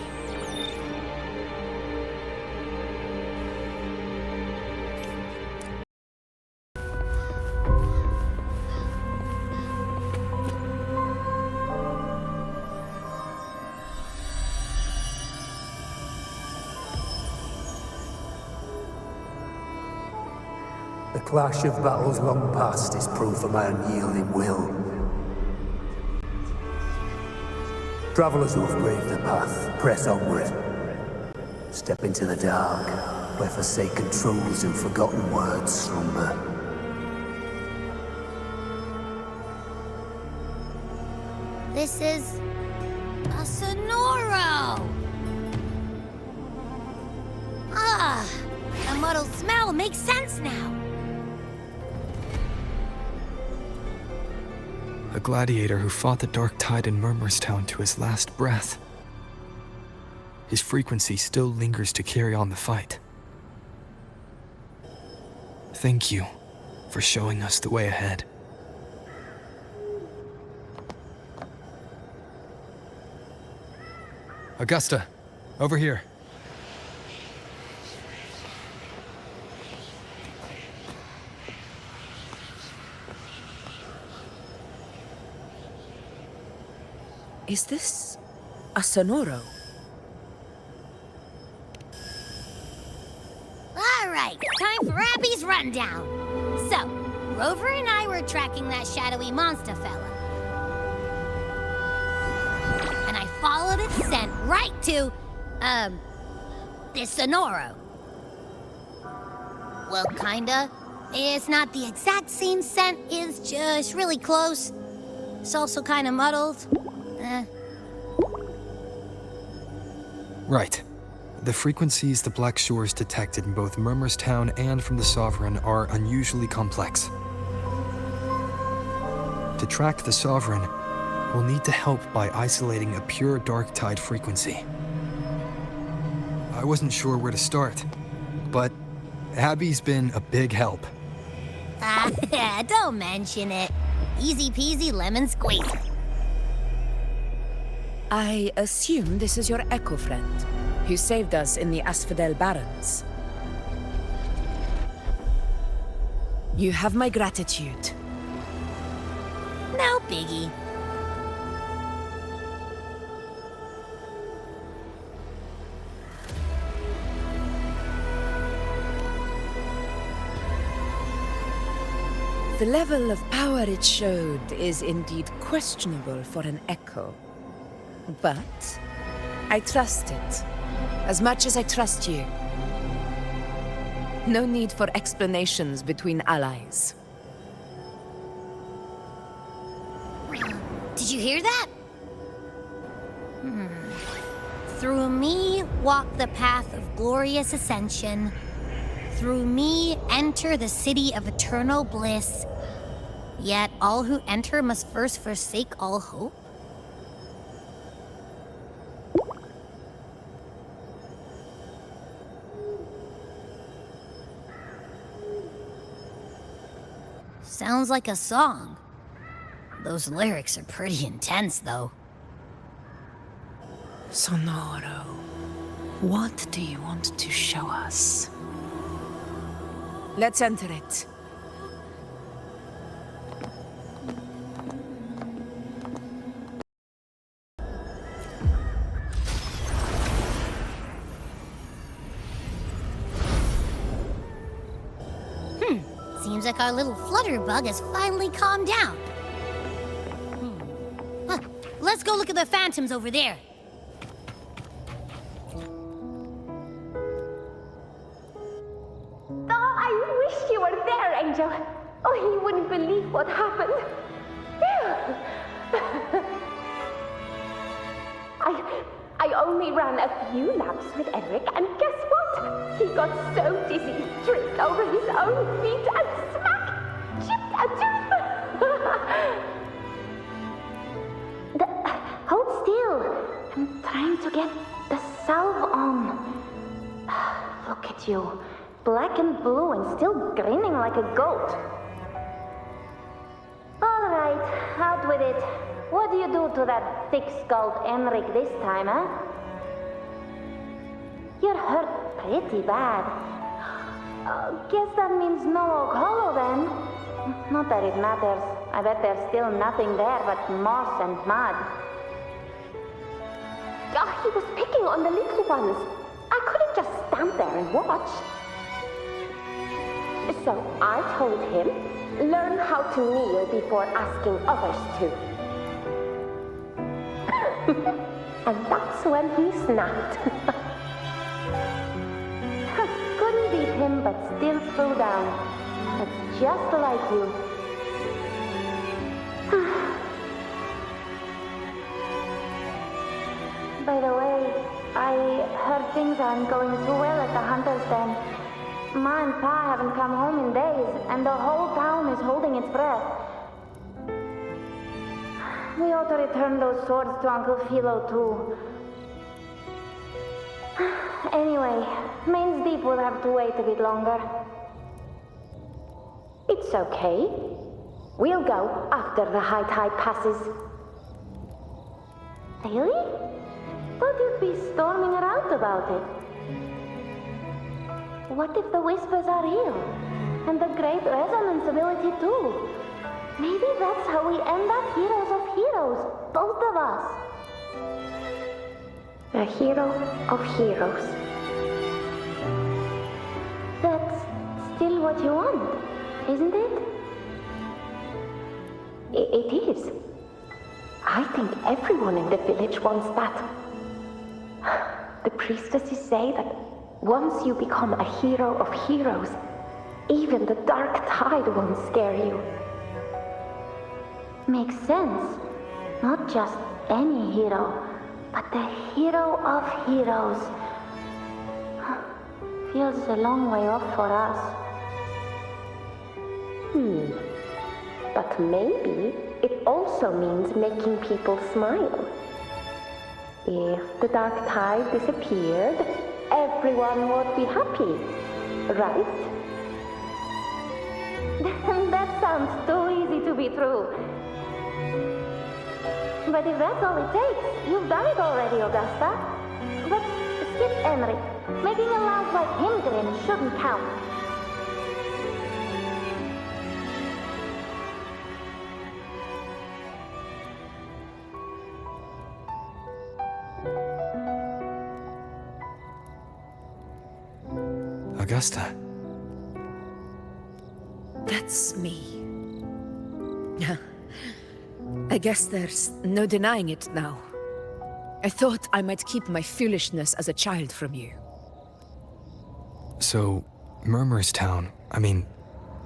The clash of battles long past is proof of my unyielding will. Travelers who have braved the path, press onward. Step into the dark, where forsaken truths and forgotten words slumber. This is a Sonoro! Ah, the muddled smell makes sense now. A gladiator who fought the dark tide in Murmurstown to his last breath. His frequency still lingers to carry on the fight. Thank you for showing us the way ahead. Augusta, over here. Is this a Sonoro? All right, time for Abby's rundown. So, Rover and I were tracking that shadowy monster fella. And I followed its scent right to, this Sonoro. Well, kinda. It's not the exact same scent, it's just really close. It's also kinda muddled. Right. The frequencies the Black Shores detected in both Murmurstown and from the Sovereign are unusually complex. To track the Sovereign, we'll need to help by isolating a pure dark tide frequency. I wasn't sure where to start, but Abby's been a big help. Don't mention it. Easy peasy lemon squeezy. I assume this is your Echo friend, who saved us in the Asphodel Barrens. You have my gratitude. No biggie. The level of power it showed is indeed questionable for an Echo. But I trust it, as much as I trust you. No need for explanations between allies. Did you hear that? Through me walk the path of glorious ascension. Through me enter the city of eternal bliss. Yet all who enter must first forsake all hope. Sounds like a song. Those lyrics are pretty intense, though. Sonoro, what do you want to show us? Let's enter it. Seems like our little flutterbug has finally calmed down. Let's go look at the phantoms over there. Oh, I wish you were there, Angel. Oh, you wouldn't believe what happened. I only ran a few laps with Eric, and guess what? He got so dizzy he tripped over his own feet and smack! Chipped a tooth! Hold still. I'm trying to get the salve on. Look at you. Black and blue and still grinning like a goat. All right, out with it. What do you do to that thick-skulled Enric this time, huh? You're hurt pretty bad. Guess that means no Oak Hollow then. Not that it matters. I bet there's still nothing there but moss and mud. He was picking on the little ones. I couldn't just stand there and watch. So I told him, learn how to kneel before asking others to. And that's when he snapped. Couldn't beat him, but still threw down. That's just like you. By the way, I heard things aren't going too well at the Hunter's Den. Ma and Pa haven't come home in days, and the whole town is holding its breath. We ought to return those swords to Uncle Philo, too. Anyway, Main's Deep will have to wait a bit longer. It's okay. We'll go after the high tide passes. Really? Thought you'd be storming around about it. What if the whispers are real? And the great resonance ability too? Maybe that's how we end up heroes of heroes, both of us. A hero of heroes. That's still what you want, isn't it? It is. I think everyone in the village wants that. The priestesses say that Once you become a hero of heroes, even the dark tide won't scare you. Makes sense. Not just any hero, but the hero of heroes. Feels a long way off for us. But maybe it also means making people smile. If the dark tide disappeared, everyone would be happy, right? That sounds too easy to be true. But if that's all it takes, you've done it already, Augusta. But skip Enric. Making a laugh like him grin shouldn't count. Augusta. That's me. I guess there's no denying it now. I thought I might keep my foolishness as a child from you. So, Murmurstown,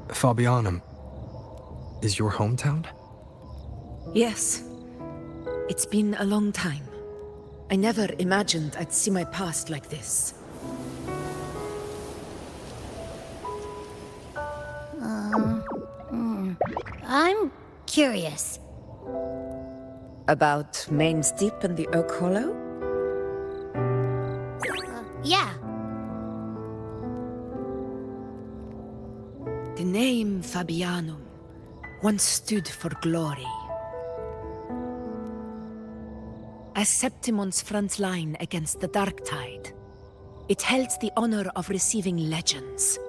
Fabianum, is your hometown? Yes. It's been a long time. I never imagined I'd see my past like this. I'm curious. About Main's Deep and the Oak Hollow? Yeah. The name Fabianum once stood for glory. As Septimon's front line against the Dark Tide, it held the honor of receiving legends,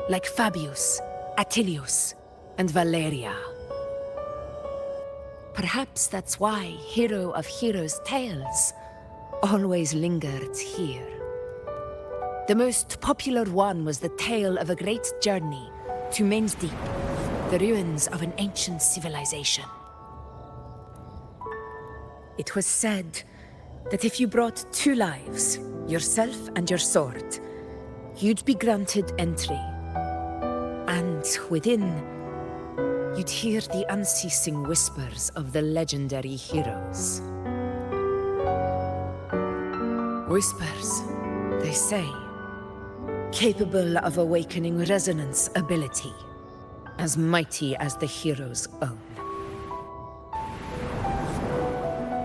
like Fabius, Attilius, and Valeria. Perhaps that's why Hero of Heroes' tales always lingered here. The most popular one was the tale of a great journey to Main's Deep, the ruins of an ancient civilization. It was said that if you brought 2 lives, yourself and your sword, you'd be granted entry. And within, you'd hear the unceasing whispers of the legendary heroes. Whispers, they say, capable of awakening resonance ability, as mighty as the hero's own.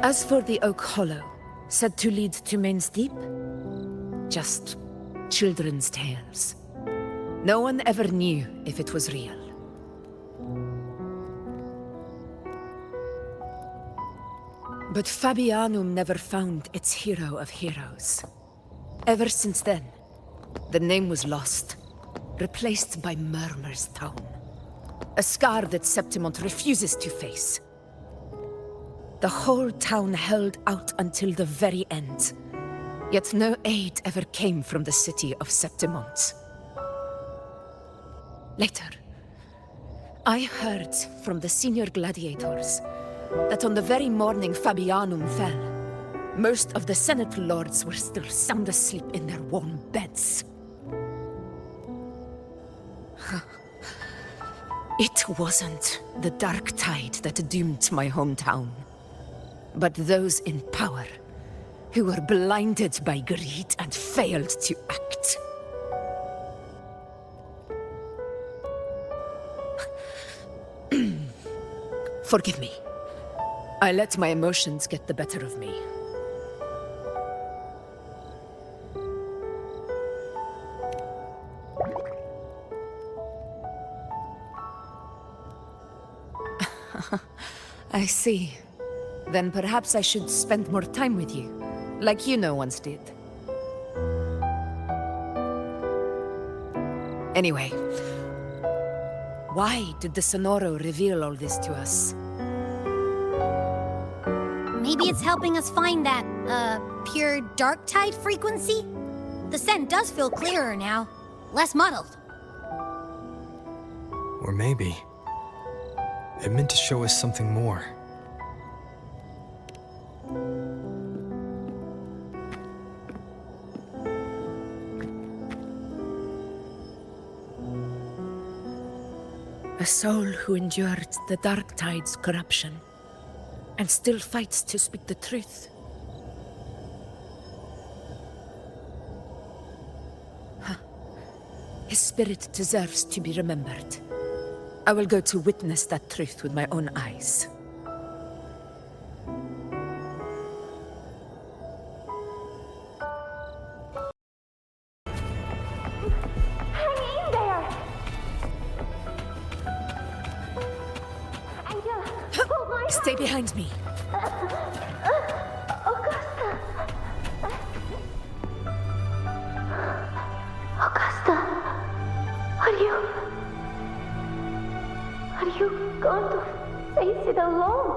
As for the Oak Hollow, said to lead to Main's Deep, just children's tales. No one ever knew if it was real. But Fabianum never found its hero of heroes. Ever since then, the name was lost, replaced by Murmurstown, a scar that Septimont refuses to face. The whole town held out until the very end, yet no aid ever came from the city of Septimont. Later, I heard from the senior gladiators that on the very morning Fabianum fell, most of the Senate lords were still sound asleep in their warm beds. It wasn't the Dark Tide that doomed my hometown, but those in power who were blinded by greed and failed to act. Forgive me. I let my emotions get the better of me. I see. Then perhaps I should spend more time with you, like Yuno once did. Anyway, why did the Sonoro reveal all this to us? Maybe it's helping us find that, pure dark tide frequency? The scent does feel clearer now, less muddled. Or maybe it meant to show us something more. A soul who endured the Dark Tide's corruption and still fights to speak the truth. Huh. His spirit deserves to be remembered. I will go to witness that truth with my own eyes. Stay behind me. Augusta, are you going to face it alone?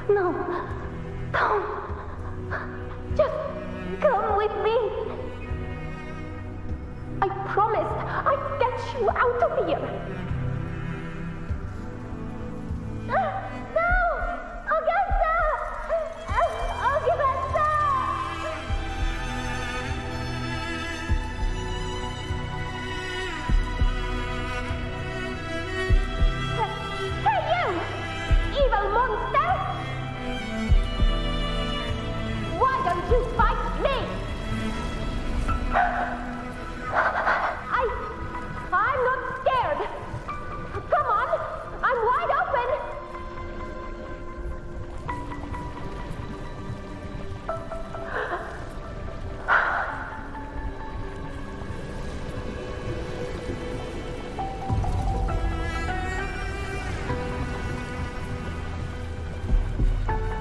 No, don't. Just come with me. I promised I'd get you out of here. No! Augusta! Augusta! Hey you! Evil monster! Why don't you fight me? I'm not scared. Come on! I'm wide open!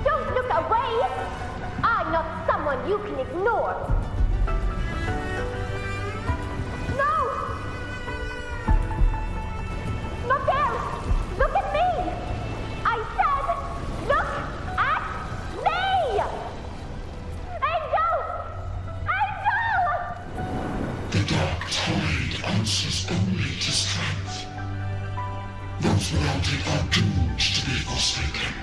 Don't look away! I'm not someone you can ignore. No! Not there! Look at me! I said, look at me! Angel! Angel! The dark tide answers only to strength. Those without it are doomed to be forsaken.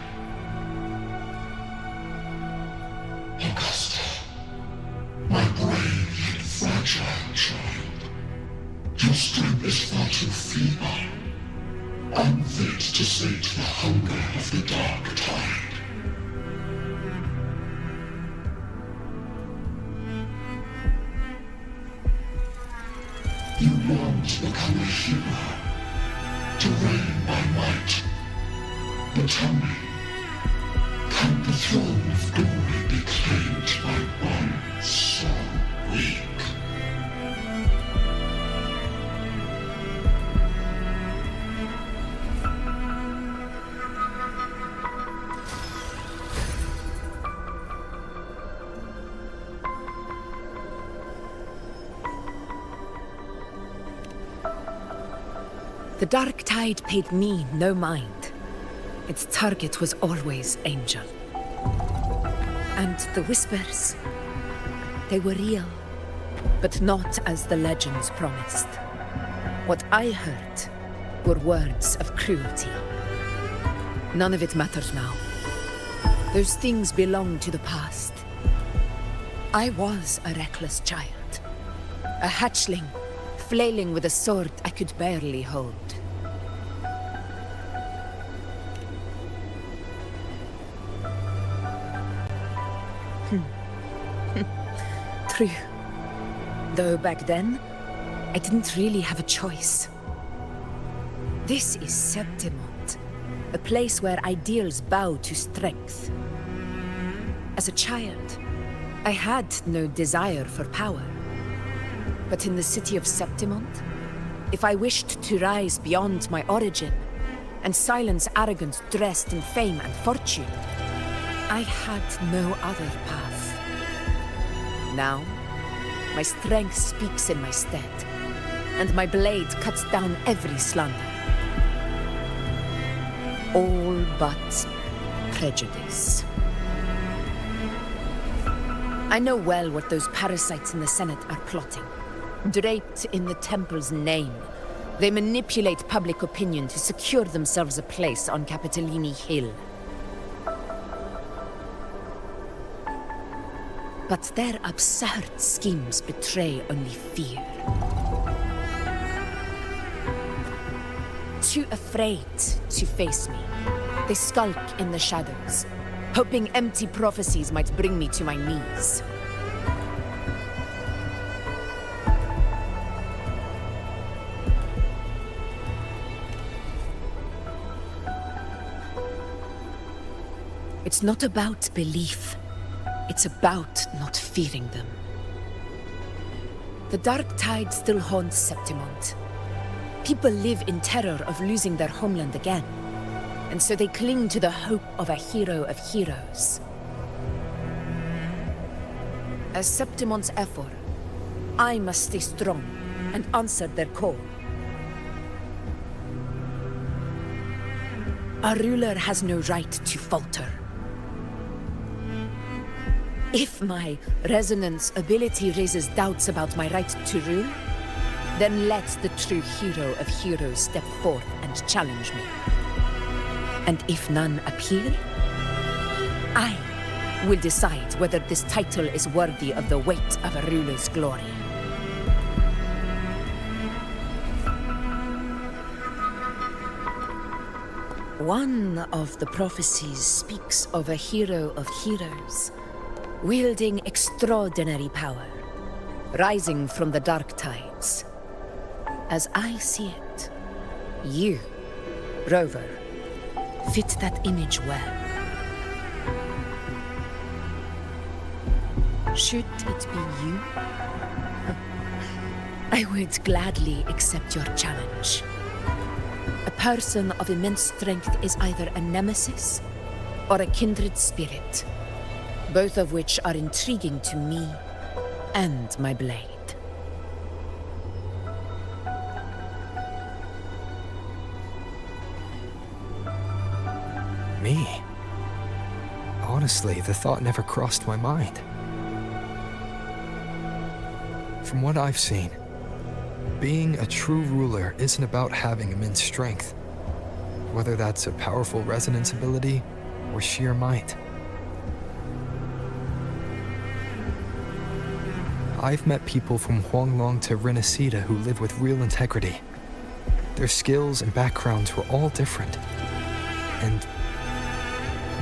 Augusta, my brave yet fragile child, your strength is far too feeble, unfit to sate the hunger of the dark tide. You long to become a hero, to reign by might. But tell me, can the throne of glory be claimed by one so weak? The Dark Tide paid me no mind. Its target was always Angel. And the whispers, they were real, but not as the legends promised. What I heard were words of cruelty. None of it matters now. Those things belong to the past. I was a reckless child, a hatchling, flailing with a sword I could barely hold. True. Though back then, I didn't really have a choice. This is Septimont, a place where ideals bow to strength. As a child, I had no desire for power. But in the city of Septimont, if I wished to rise beyond my origin and silence arrogance dressed in fame and fortune, I had no other path. Now, my strength speaks in my stead, and my blade cuts down every slander. All but prejudice. I know well what those parasites in the Senate are plotting. Draped in the Temple's name, they manipulate public opinion to secure themselves a place on Capitolini Hill. But their absurd schemes betray only fear. too afraid to face me. They skulk in the shadows, hoping empty prophecies might bring me to my knees. It's not about belief. It's about not fearing them. The dark tide still haunts Septimont. People live in terror of losing their homeland again, and so they cling to the hope of a hero of heroes. As Septimont's Ephor, I must stay strong and answer their call. A ruler has no right to falter. If my resonance ability raises doubts about my right to rule, then let the true hero of heroes step forth and challenge me. And if none appear, I will decide whether this title is worthy of the weight of a ruler's glory. One of the prophecies speaks of a hero of heroes, wielding extraordinary power, rising from the dark tides. As I see it, you, Rover, fit that image well. Should it be you, I would gladly accept your challenge. A person of immense strength is either a nemesis or a kindred spirit, both of which are intriguing to me and my blade. Me? Honestly, the thought never crossed my mind. From what I've seen, being a true ruler isn't about having immense strength, whether that's a powerful resonance ability or sheer might. I've met people from Huanglong to Renacida who live with real integrity. Their skills and backgrounds were all different, and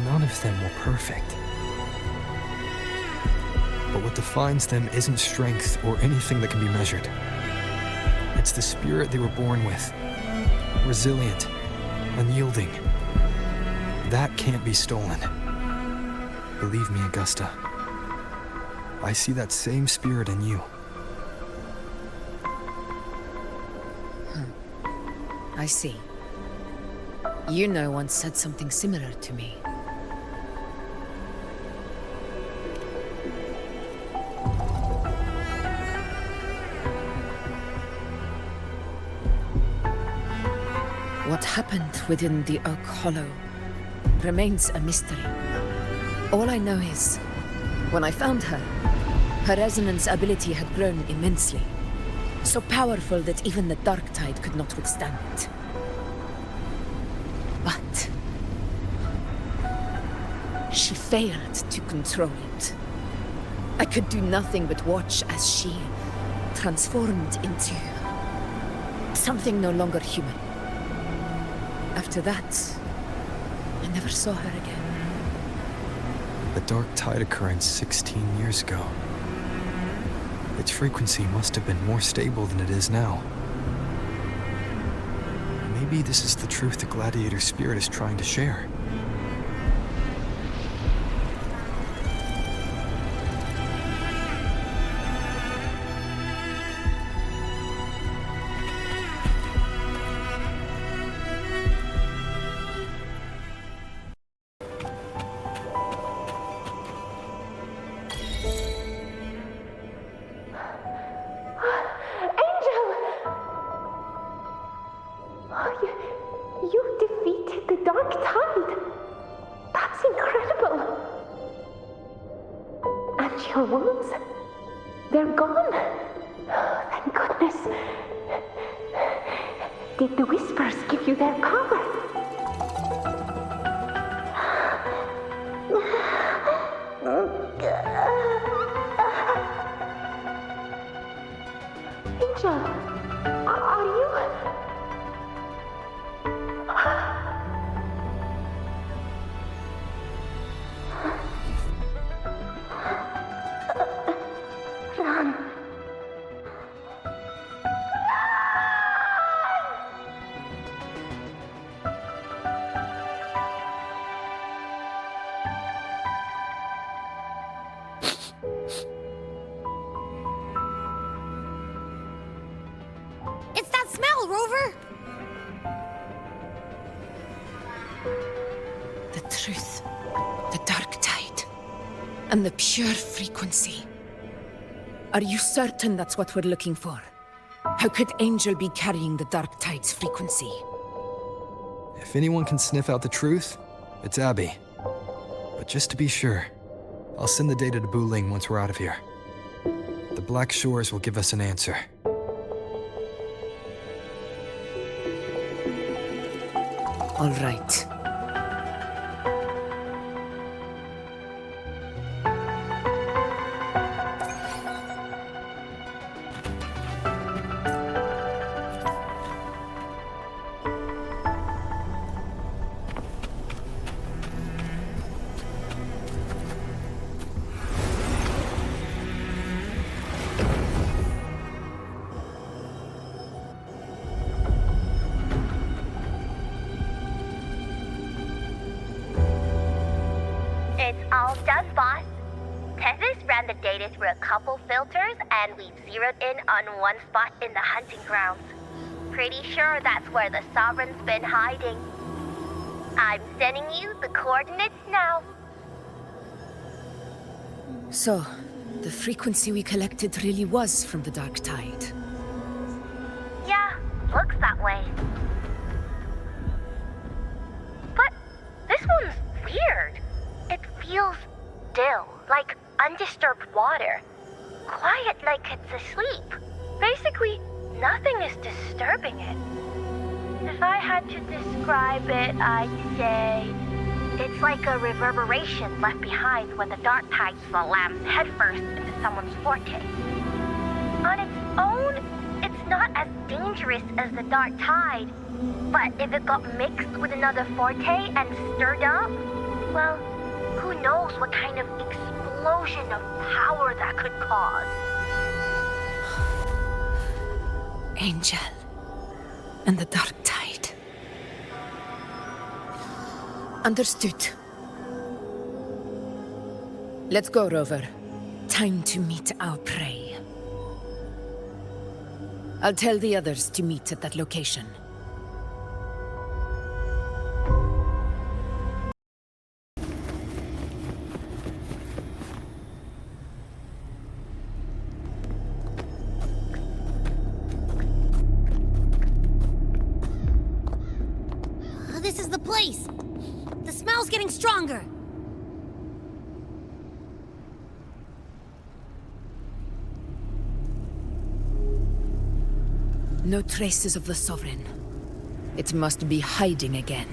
none of them were perfect. But what defines them isn't strength or anything that can be measured. It's the spirit they were born with. Resilient, unyielding. That can't be stolen. Believe me, Augusta. I see that same spirit in you. I see. Yuno once said something similar to me. What happened within the Oak Hollow remains a mystery. All I know is, when I found her, her resonance ability had grown immensely. So powerful that even the dark tide could not withstand it. But she failed to control it. I could do nothing but watch as she transformed into something no longer human. After that, I never saw her again. The dark tide occurrence 16 years ago. Its frequency must have been more stable than it is now. Maybe this is the truth the gladiator spirit is trying to share. Your wounds? They're gone. Thank goodness. Did the whispers give you their power? Angel, are you... smell, Rover? The truth, the dark tide, and the pure frequency. Are you certain that's what we're looking for? How could Angel be carrying the dark tide's frequency? If anyone can sniff out the truth, it's Abby. But just to be sure, I'll send the data to Buling once we're out of here. The Black Shores will give us an answer. All right. It's all done, boss. Tethys ran the data through a couple filters, and we've zeroed in on one spot in the hunting grounds. Pretty sure that's where the Sovereign's been hiding. I'm sending you the coordinates now. So, the frequency we collected really was from the dark tide. Yeah, looks that way. But this one's weird. It feels still, like undisturbed water. Quiet like it's asleep. Basically, nothing is disturbing it. If I had to describe it, I'd say it's like a reverberation left behind when the dark tide slams headfirst into someone's forte. On its own, it's not as dangerous as the dark tide, but if it got mixed with another forte and stirred up, well, who knows what kind of explosion of power that could cause. Angel and the dark tide. Understood. Let's go, Rover. Time to meet our prey. I'll tell the others to meet at that location. This is the place. The smell's getting stronger. No traces of the Sovereign. It must be hiding again.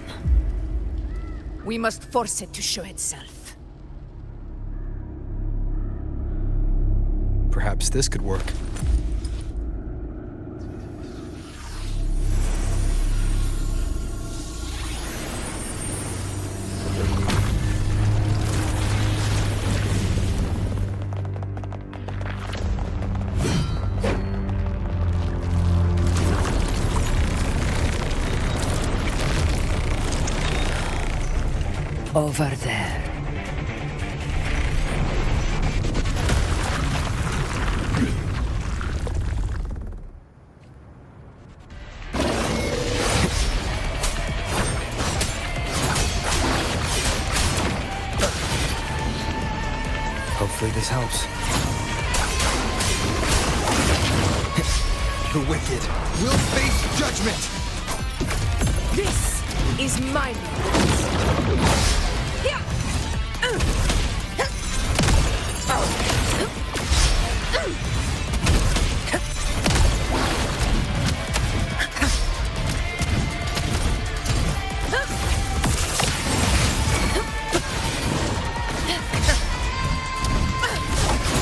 We must force it to show itself. Perhaps this could work. Over there. Hopefully this helps. The wicked will face judgment! This is my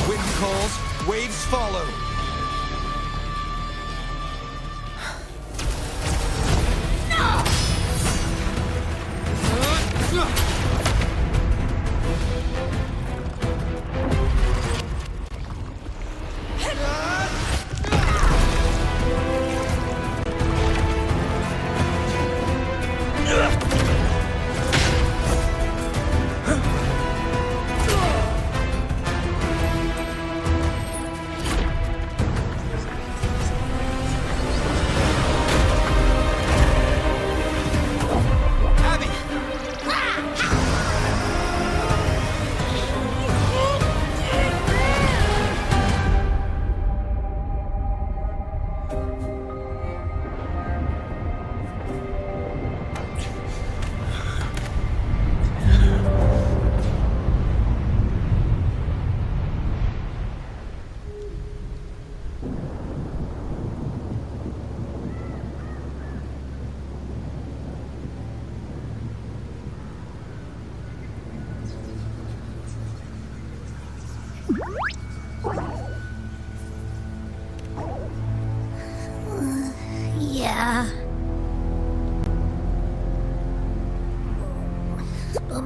Wind calls, waves follow.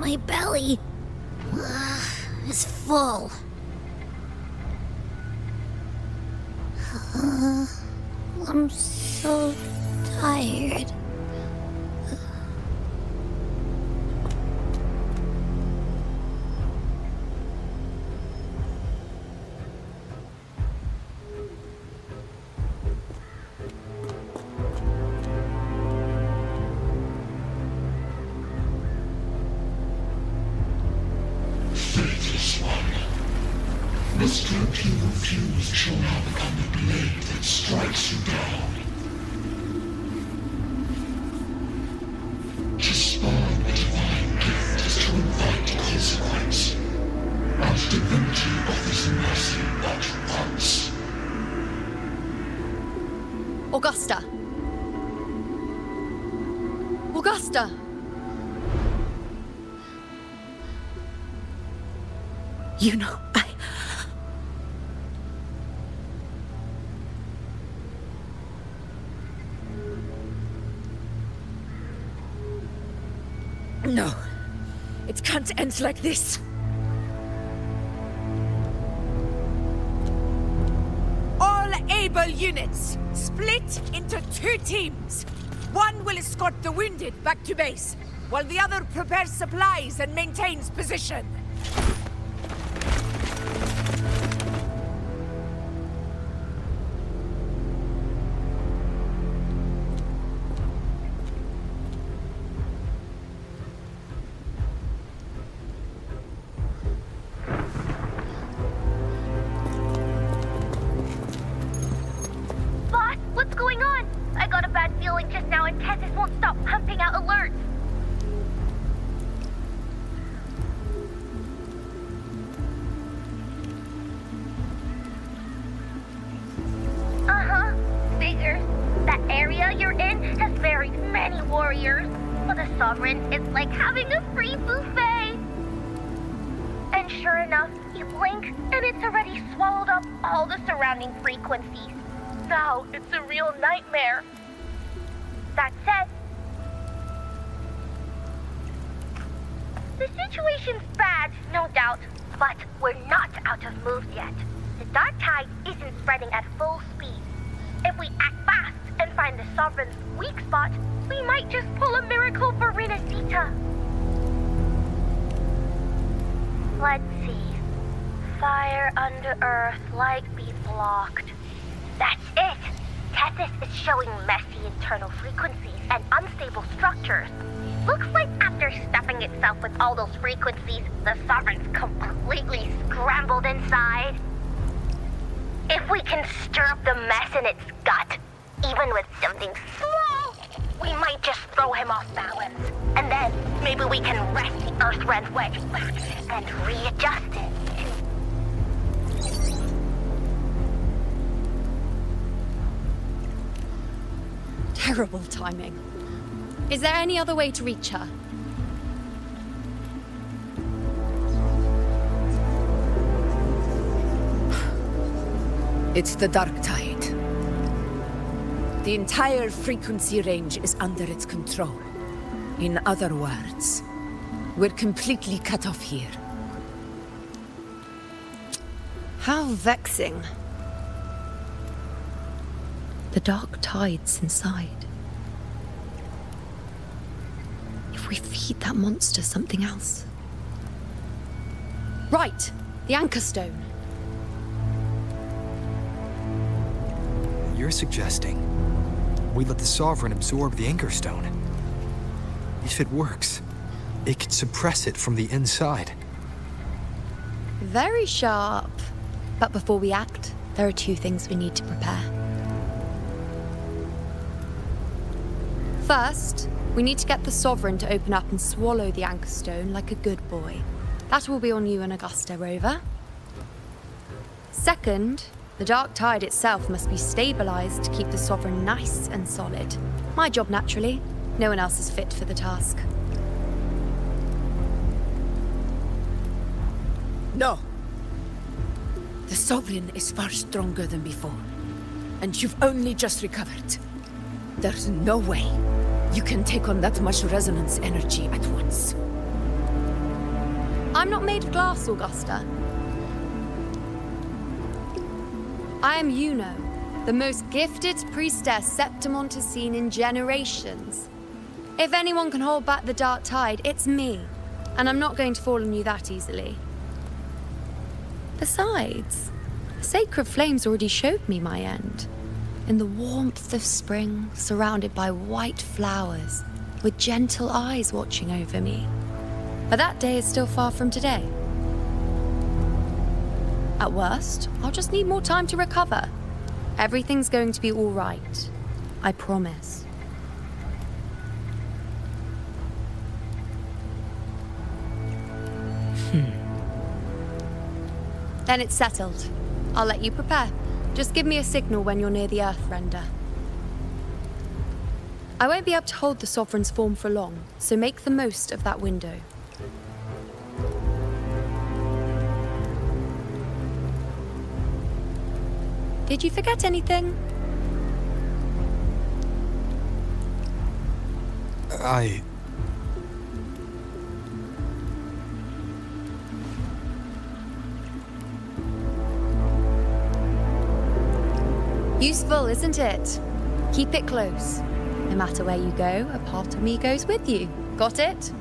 My belly is full. I'm so tired. Faithless one. The strength you refuse shall now become the blade that strikes you down. To spawn a divine gift is to invite consequence. And divinity offers mercy but once. Augusta! Augusta! You know, No. It can't end like this. All able units, split into 2 teams. One will escort the wounded back to base, while the other prepares supplies and maintains position. Boss, what's going on? I got a bad feeling just now and Tessus won't stop pumping out alerts. Uh-huh. Figures. That area you're in has very many warriors. For the Sovereign, it's like having a free buffet. And sure enough, you blink, and it's already swallowed up all the surrounding frequencies. Now it's a real nightmare. That said, the situation's bad, no doubt, but we're not out of moves yet. The dark tide isn't spreading at full speed. If we act fast and find the Sovereign's weak spot, we might just pull a miracle for Renacita. Let's see. Fire under earth, light be blocked. That's it! Tessus is showing messy internal frequencies and unstable structures. Looks like after stuffing itself with all those frequencies, the Sovereign's completely scrambled inside. If we can stir up the mess in its gut, even with something small, we might just throw him off balance. And then maybe we can wrest the Earthrend wedge back and readjust it. Terrible timing. Is there any other way to reach her? It's the dark tide. The entire frequency range is under its control. In other words, we're completely cut off here. How vexing. The dark tide's inside. If we feed that monster something else. Right, the Anchor Stone. You're suggesting we let the Sovereign absorb the Anchor Stone. If it works, it could suppress it from the inside. Very sharp. But before we act, there are 2 things we need to prepare. First, we need to get the Sovereign to open up and swallow the Anchor Stone like a good boy. That will be on you and Augusta, Rover. Second, the dark tide itself must be stabilized to keep the Sovereign nice and solid. My job, naturally. No one else is fit for the task. No. The Sovereign is far stronger than before. And you've only just recovered. There's no way you can take on that much resonance energy at once. I'm not made of glass, Augusta. I am Yuno, the most gifted priestess Septimont has seen in generations. If anyone can hold back the dark tide, it's me. And I'm not going to fall on you that easily. Besides, the sacred flames already showed me my end. In the warmth of spring, surrounded by white flowers, with gentle eyes watching over me. But that day is still far from today. At worst, I'll just need more time to recover. Everything's going to be all right. I promise. Then it's settled. I'll let you prepare. Just give me a signal when you're near the Earthrender. I won't be able to hold the Sovereign's form for long, so make the most of that window. Did you forget anything? Useful, isn't it? Keep it close. No matter where you go, a part of me goes with you. Got it?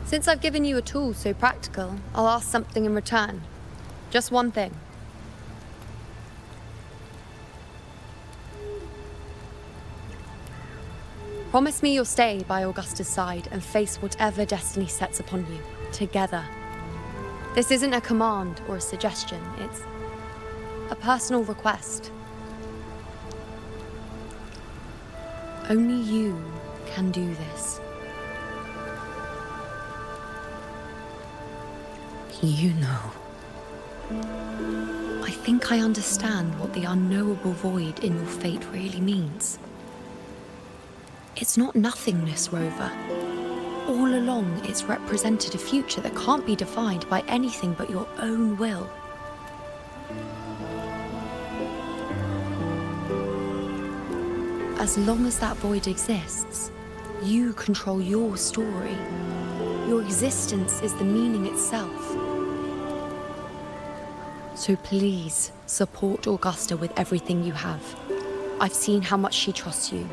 Since I've given you a tool so practical, I'll ask something in return. Just one thing. Promise me you'll stay by Augusta's side and face whatever destiny sets upon you, together. This isn't a command or a suggestion, it's a personal request. Only you can do this. You know. I think I understand what the unknowable void in your fate really means. It's not nothingness, Rover. All along, it's represented a future that can't be defined by anything but your own will. As long as that void exists, you control your story. Your existence is the meaning itself. So please, support Augusta with everything you have. I've seen how much she trusts you.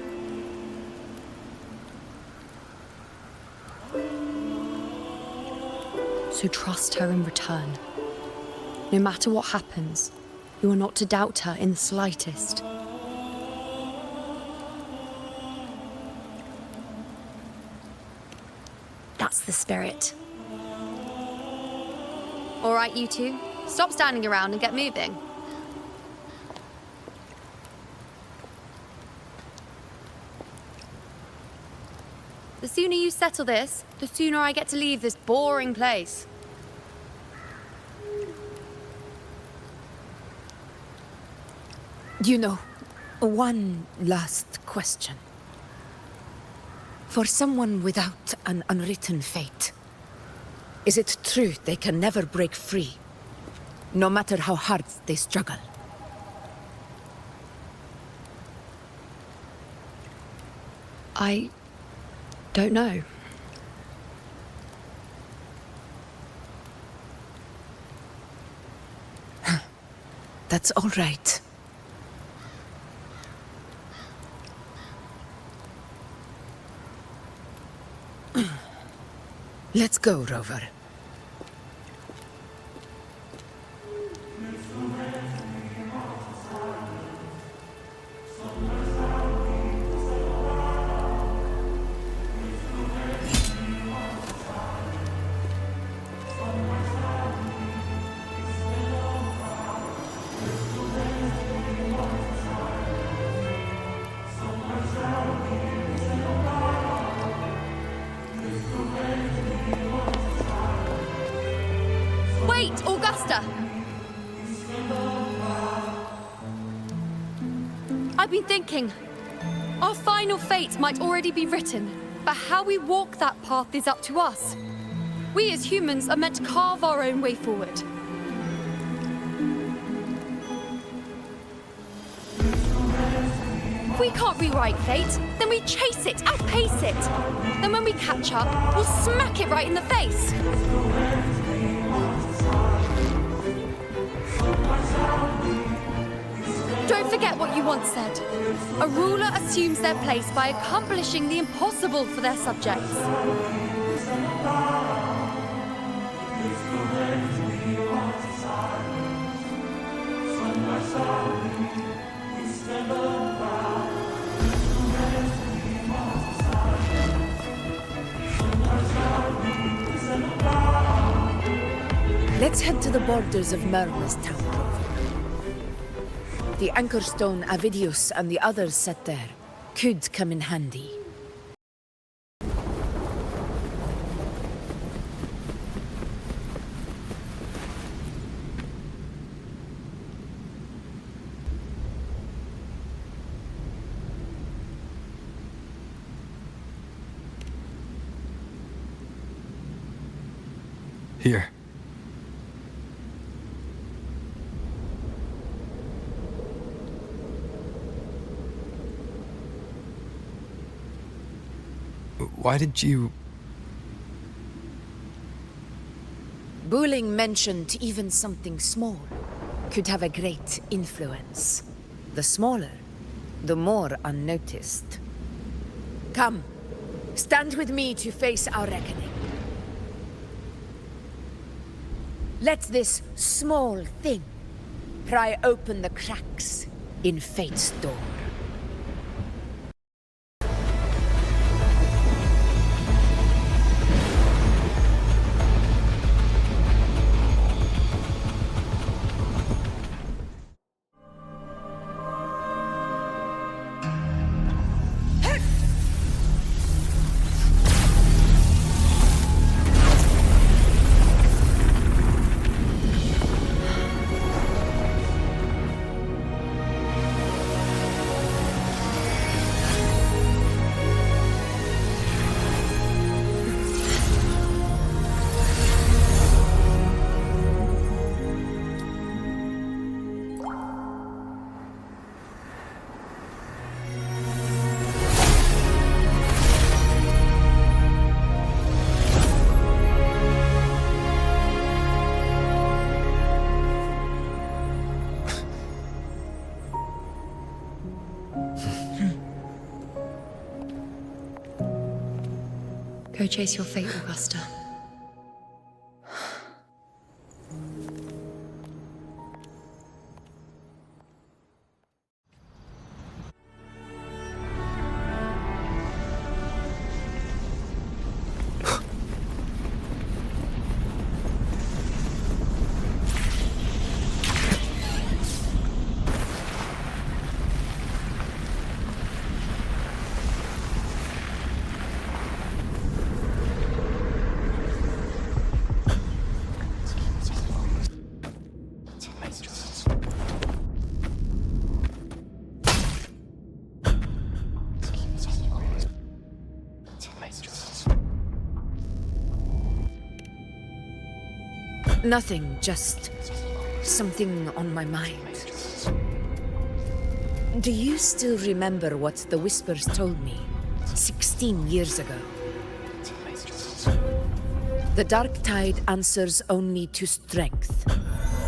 So trust her in return. No matter what happens, you are not to doubt her in the slightest. That's the spirit. All right, you two. Stop standing around and get moving. The sooner you settle this, the sooner I get to leave this boring place. You know, one last question. For someone without an unwritten fate, is it true they can never break free, no matter how hard they struggle? I don't know. That's all right. Let's go, Rover. Wait, Augusta! I've been thinking. Our final fate might already be written, but how we walk that path is up to us. We as humans are meant to carve our own way forward. If we can't rewrite fate, then we chase it, outpace it. Then when we catch up, we'll smack it right in the face. Don't forget what you once said. A ruler assumes their place by accomplishing the impossible for their subjects. Let's head to the borders of Myrna's town. The anchor stone Avidius and the others set there could come in handy. Here. Why did you... Buling mentioned even something small could have a great influence. The smaller, the more unnoticed. Come, stand with me to face our reckoning. Let this small thing pry open the cracks in fate's door. Go chase your fate, Augusta. Nothing, just something on my mind. Do you still remember what the Whispers told me 16 years ago? The Dark Tide answers only to strength.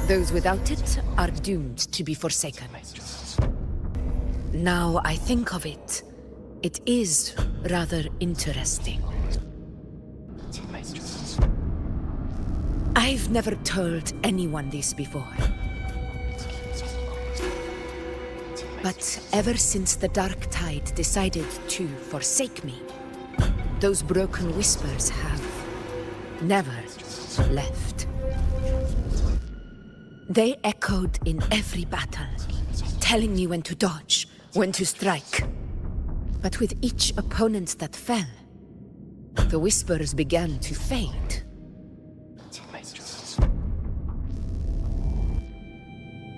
Those without it are doomed to be forsaken. Now I think of it, it is rather interesting. I've never told anyone this before. But ever since the Dark Tide decided to forsake me, those broken whispers have never left. They echoed in every battle, telling me when to dodge, when to strike. But with each opponent that fell, the whispers began to fade.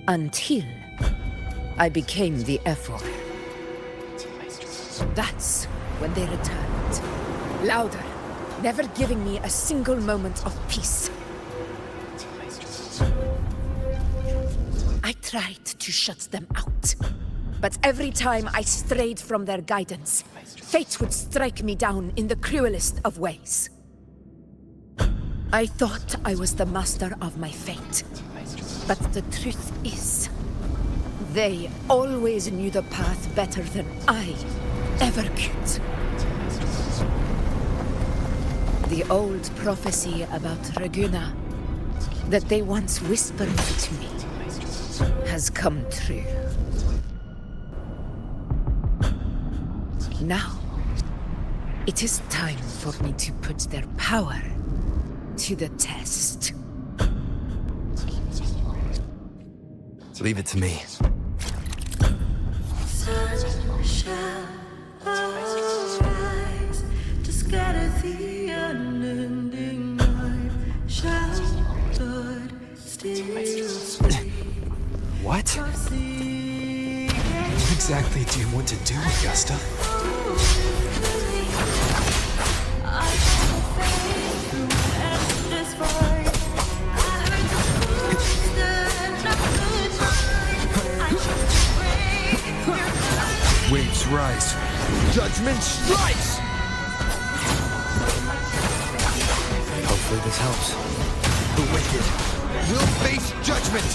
Until I became the Ephor. That's when they returned. Louder, never giving me a single moment of peace. I tried to shut them out, But every time I strayed from their guidance, fate would strike me down in the cruelest of ways. I thought I was the master of my fate. But the truth is, they always knew the path better than I ever could. The old prophecy about Raguna that they once whispered to me has come true. Now, it is time for me to put their power to the test. Leave it to me. Sun shall arise to scatter the unending night. Shall God still speak? What? What exactly do you want to do, Augusta? Waves rise. Judgment strikes! Hopefully this helps. The wicked will face judgment!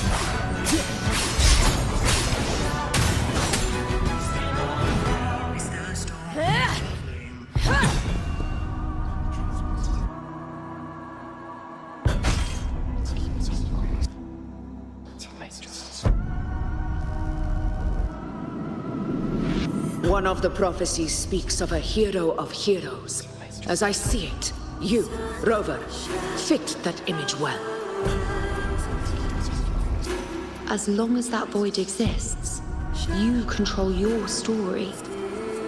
One of the prophecies speaks of a hero of heroes. As I see it, you, Rover, fit that image well. As long as that void exists, you control your story.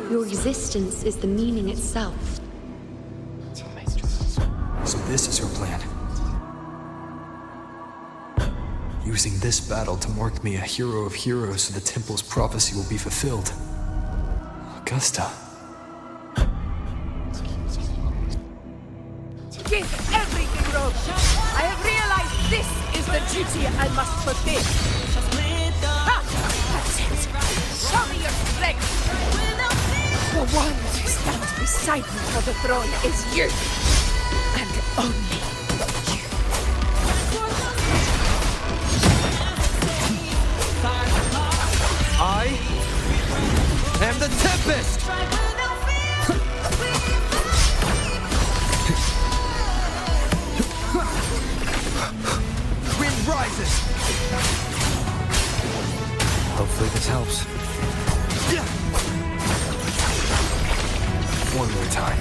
Your existence is the meaning itself. So this is her plan. Using this battle to mark me a hero of heroes so the temple's prophecy will be fulfilled. Augusta. Give everything, Rover. I have realized this is the duty I must fulfill. Ha! That's it. Show me your strength. The one who stands beside me for the throne is you. And only you. I am the Tempest! Wind rises! Hopefully this helps. One more time.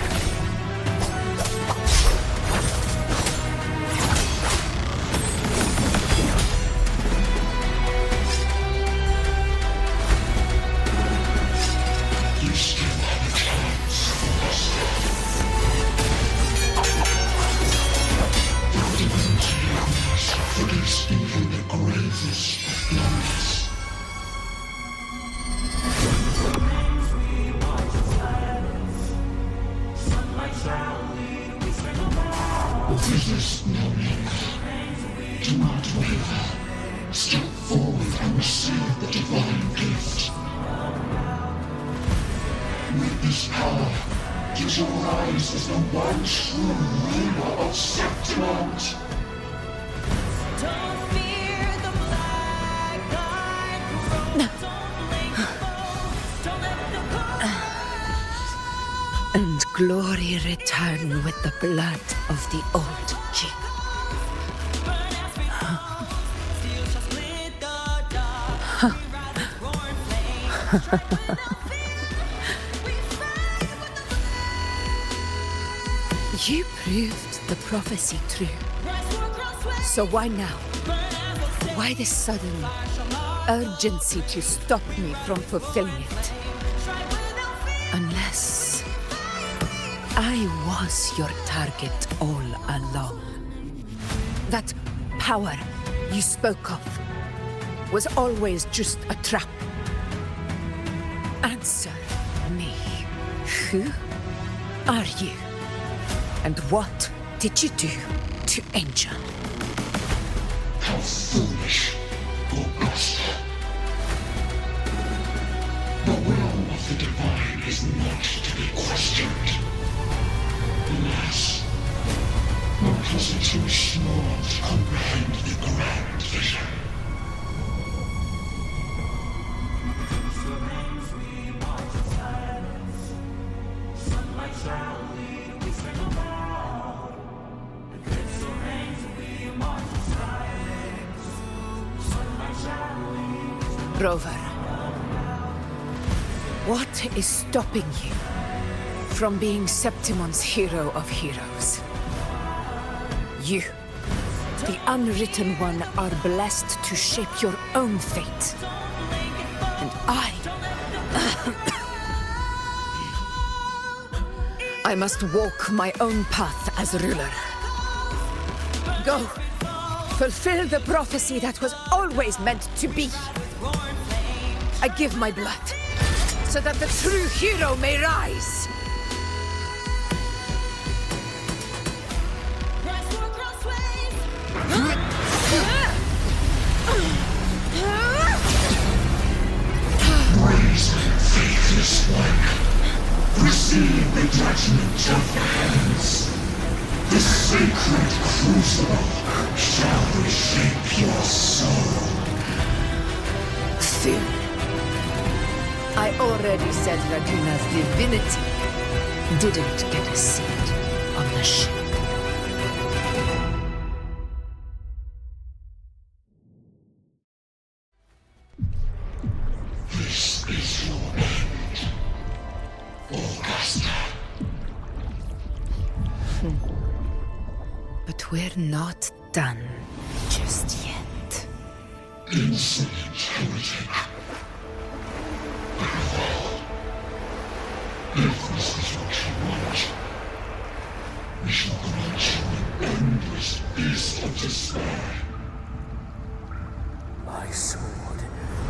Resist no longer. Do not waver. Step forward and receive the divine gift. With this power, you shall rise as the one true ruler of Septimont. Don't fear the black-eyed crow. Don't let them go. And glory return with the blood of the old king. You proved the prophecy true. So why now? Why this sudden urgency to stop me from fulfilling it? Unless I was your target all along. That power you spoke of was always just a trap. Answer me. Who are you? And what did you do to Angel? How foolish, Augusta. is not to be questioned. Alas, my puzzle too small to comprehend the grand vision. Rover, what is stopping you from being Septimon's hero of heroes? You, the Unwritten One, are blessed to shape your own fate. And I must walk my own path as ruler. Go, fulfill the prophecy that was always meant to be. I give my blood, so that the true hero may rise. Rise, faithless one. Receive the judgment of the heavens. The sacred crucible shall reshape your soul. Soon. I already said Raguna's divinity didn't get a seat on the ship. This is your end, Augusta. But we're not done just yet. Insolent heretic. If this is what you want, we shall grant you an endless peace of despair. My sword.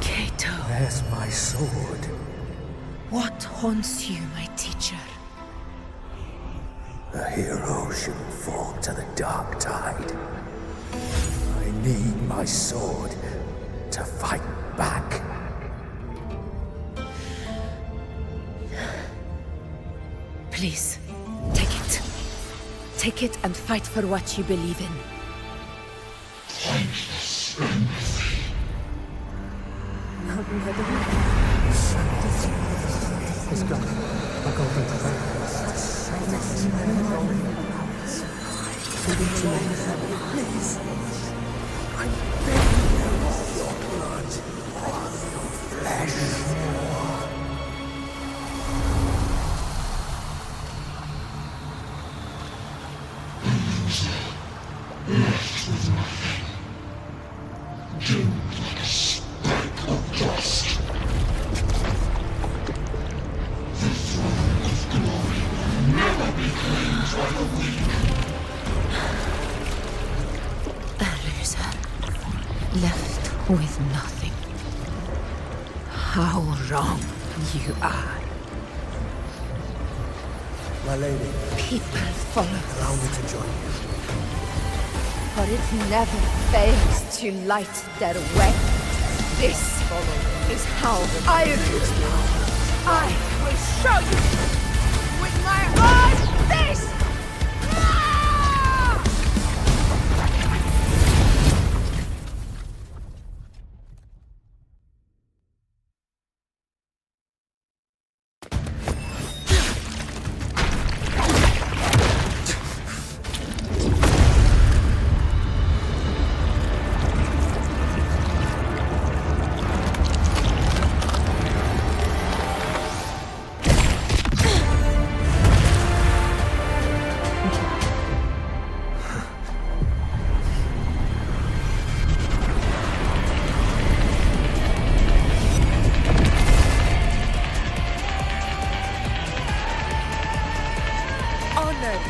Cato. Where's my sword? What haunts you, my teacher? A hero shouldn't fall to the dark tide. I need my sword to fight back. Please, take it. Take it and fight for what you believe in. Pointless empathy. It's gone. I'll go into the Please. I beg you, your blood on your flesh. Left with nothing. Doomed like a speck of dust. The throne of glory will never be claimed by the weak. A loser. Left with nothing. How wrong you are. My lady. People follow. Allow me to join you. For it never fails to light their way. This is how I rule. I will show you with my own face!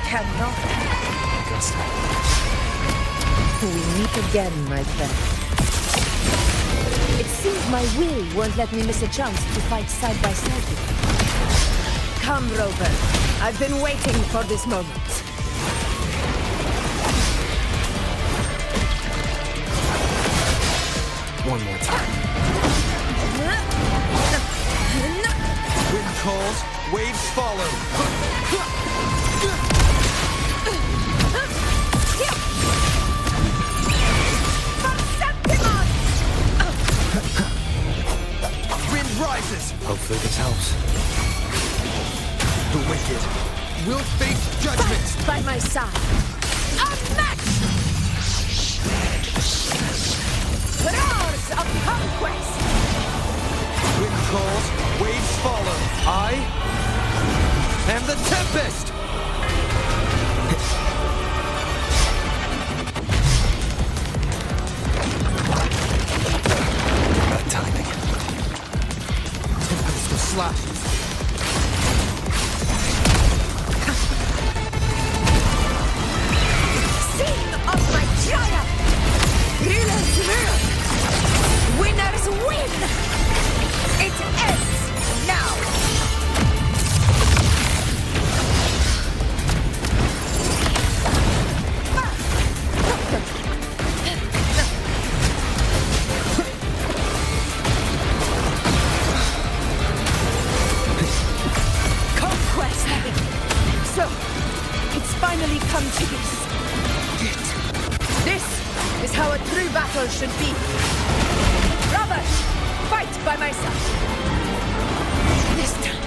Cannot. We meet again, my friend. It seems my will won't let me miss a chance to fight side by side with you. Come, Rover. I've been waiting for this moment. One more time. Wind calls, waves follow. Wind rises. Hopefully this helps. The wicked will face judgment. Fight by my side. Unmatched! Roars of conquest! Wind calls, waves follow. I am the Tempest! Bad timing. Tempest of slashes. Scene of my triumph! Rulers rule! Winners win! It ends now! Conquest! So, it's finally come to this. This is how a true battle should be. Brothers, fight by my side. This time,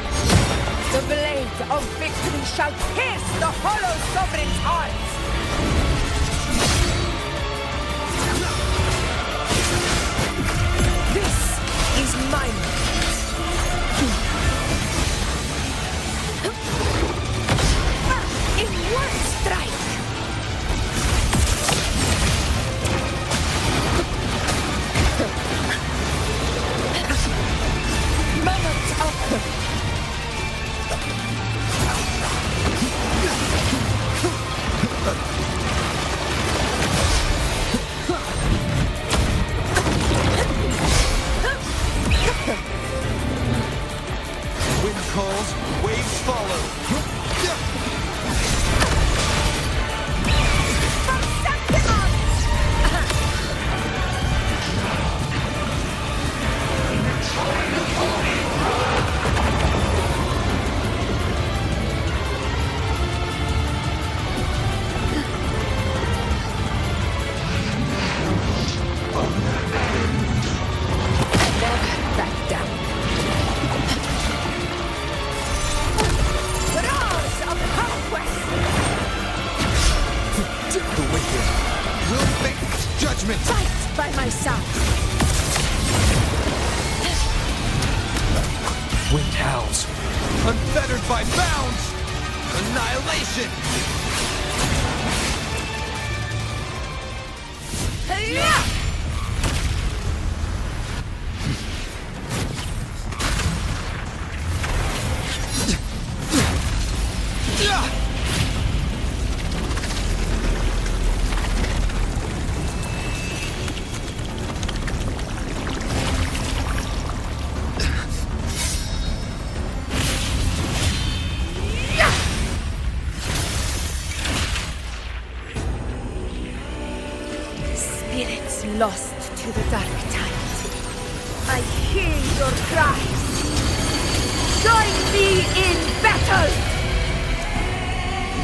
the blade of victory shall pierce the hollow sovereign's heart. This is my moment. In one strike. Moment of Wind calls, waves follow. back down. Roars of conquest. The wicked will face judgment. Fight by my side. Wind howls, unfettered by bounds. Annihilation. Yeah! Spirits lost to the dark tide. I hear your cries. Join me in battle!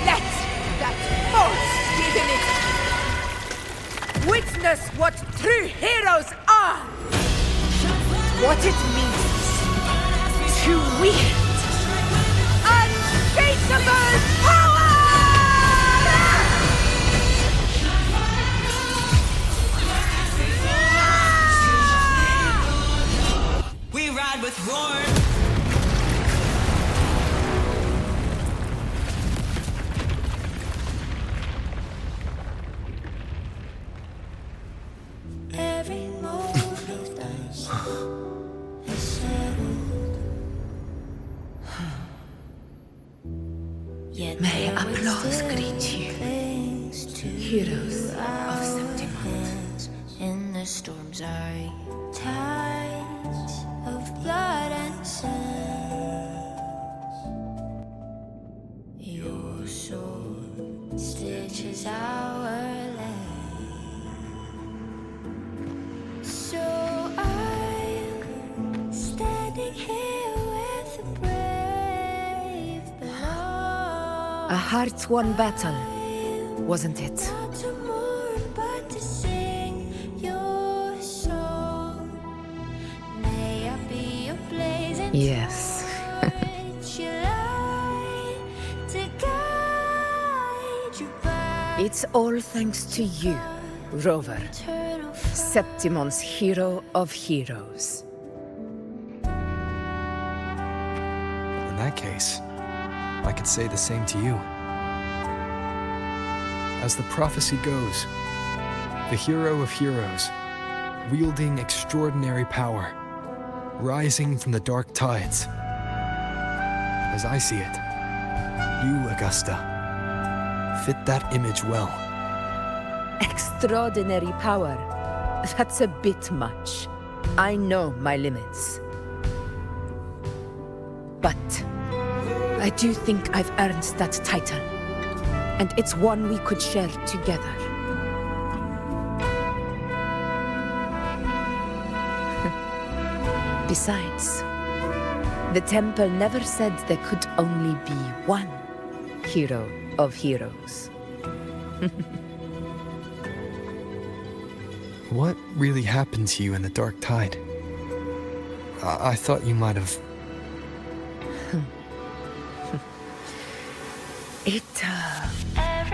Let that false divinity witness what true heroes are! What it means to wield unshakable power! We ride with roar. Every moment of dust is settled. Yet May there applause still greet you, clings to heroes our of September. hands in the storm's eye. Tides of blood and sand. Your sword stitches our land. So I'm standing here with a breath. A hard-won battle, wasn't it? Yes. It's all thanks to you, Rover. Septimon's hero of heroes. In that case, I could say the same to you. As the prophecy goes, the hero of heroes, wielding extraordinary power, rising from the dark tides. As I see it, you, Augusta, fit that image well. Extraordinary power. That's a bit much. I know my limits. But I do think I've earned that title. And it's one we could share together. Besides, the temple never said there could only be one hero of heroes. What really happened to you in the Dark Tide? I thought you might have... It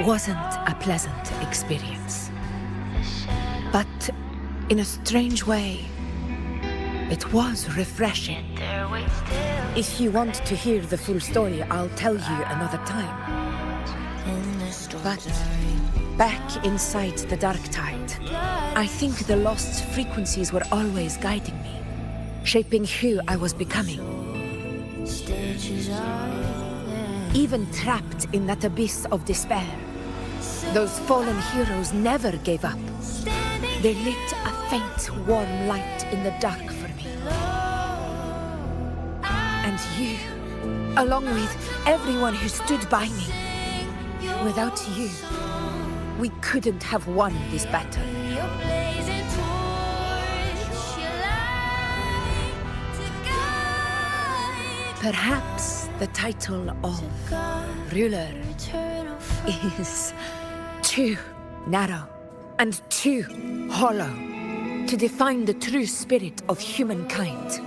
wasn't a pleasant experience. But in a strange way, it was refreshing. If you want to hear the full story, I'll tell you another time. But back inside the Dark Tide, I think the lost frequencies were always guiding me, shaping who I was becoming. Even trapped in that abyss of despair, those fallen heroes never gave up. They lit a faint, warm light in the dark for me. And you, along with everyone who stood by me. Without you, we couldn't have won this battle. Perhaps the title of ruler is too narrow and too hollow to define the true spirit of humankind.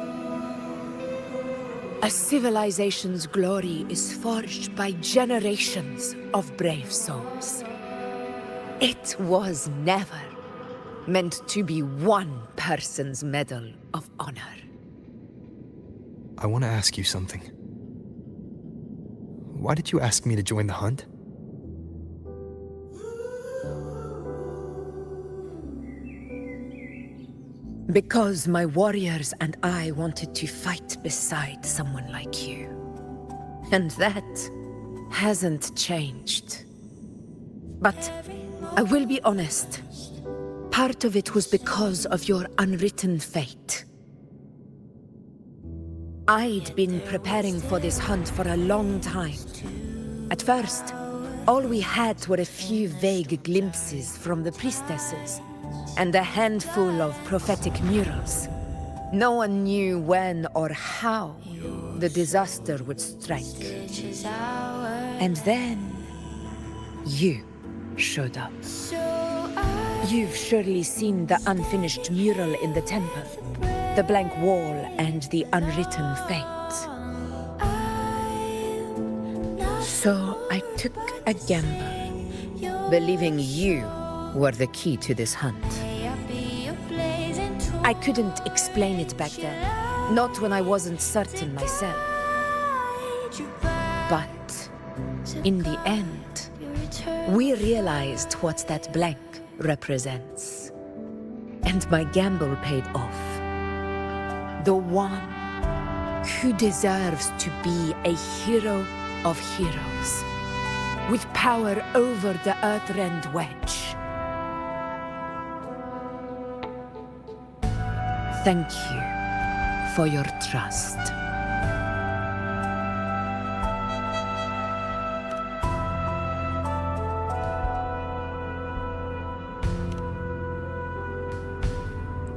A civilization's glory is forged by generations of brave souls. It was never meant to be one person's medal of honor. I want to ask you something. Why did you ask me to join the hunt? Because my warriors and I wanted to fight beside someone like you. And that hasn't changed. But I will be honest. Part of it was because of your unwritten fate. I'd been preparing for this hunt for a long time. At first, all we had were a few vague glimpses from the priestesses, and a handful of prophetic murals. No one knew when or how the disaster would strike. And then, you showed up. You've surely seen the unfinished mural in the temple, the blank wall and the unwritten fate. So I took a gamble, believing you were the key to this hunt. I couldn't explain it back then, not when I wasn't certain myself. But in the end, we realized what that blank represents. And my gamble paid off. The one who deserves to be a hero of heroes, with power over the Earthrend Wedge. Thank you for your trust.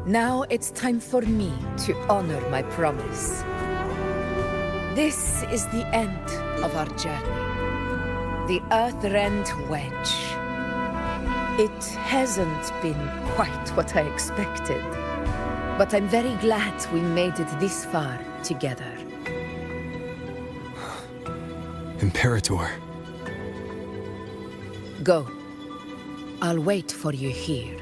Now it's time for me to honor my promise. This is the end of our journey. The Earth-rent wedge. It hasn't been quite what I expected, but I'm very glad we made it this far together. Imperator. Go. I'll wait for you here.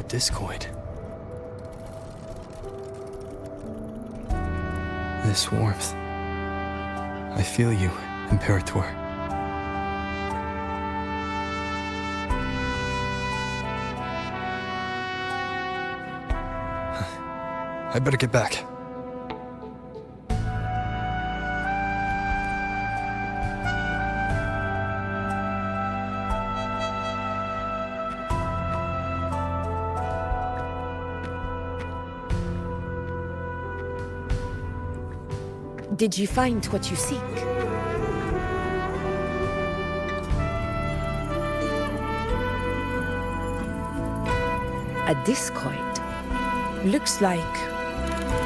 Discoid. This warmth. I feel you, Imperator. I better get back. Did you find what you seek? A discoid. Looks like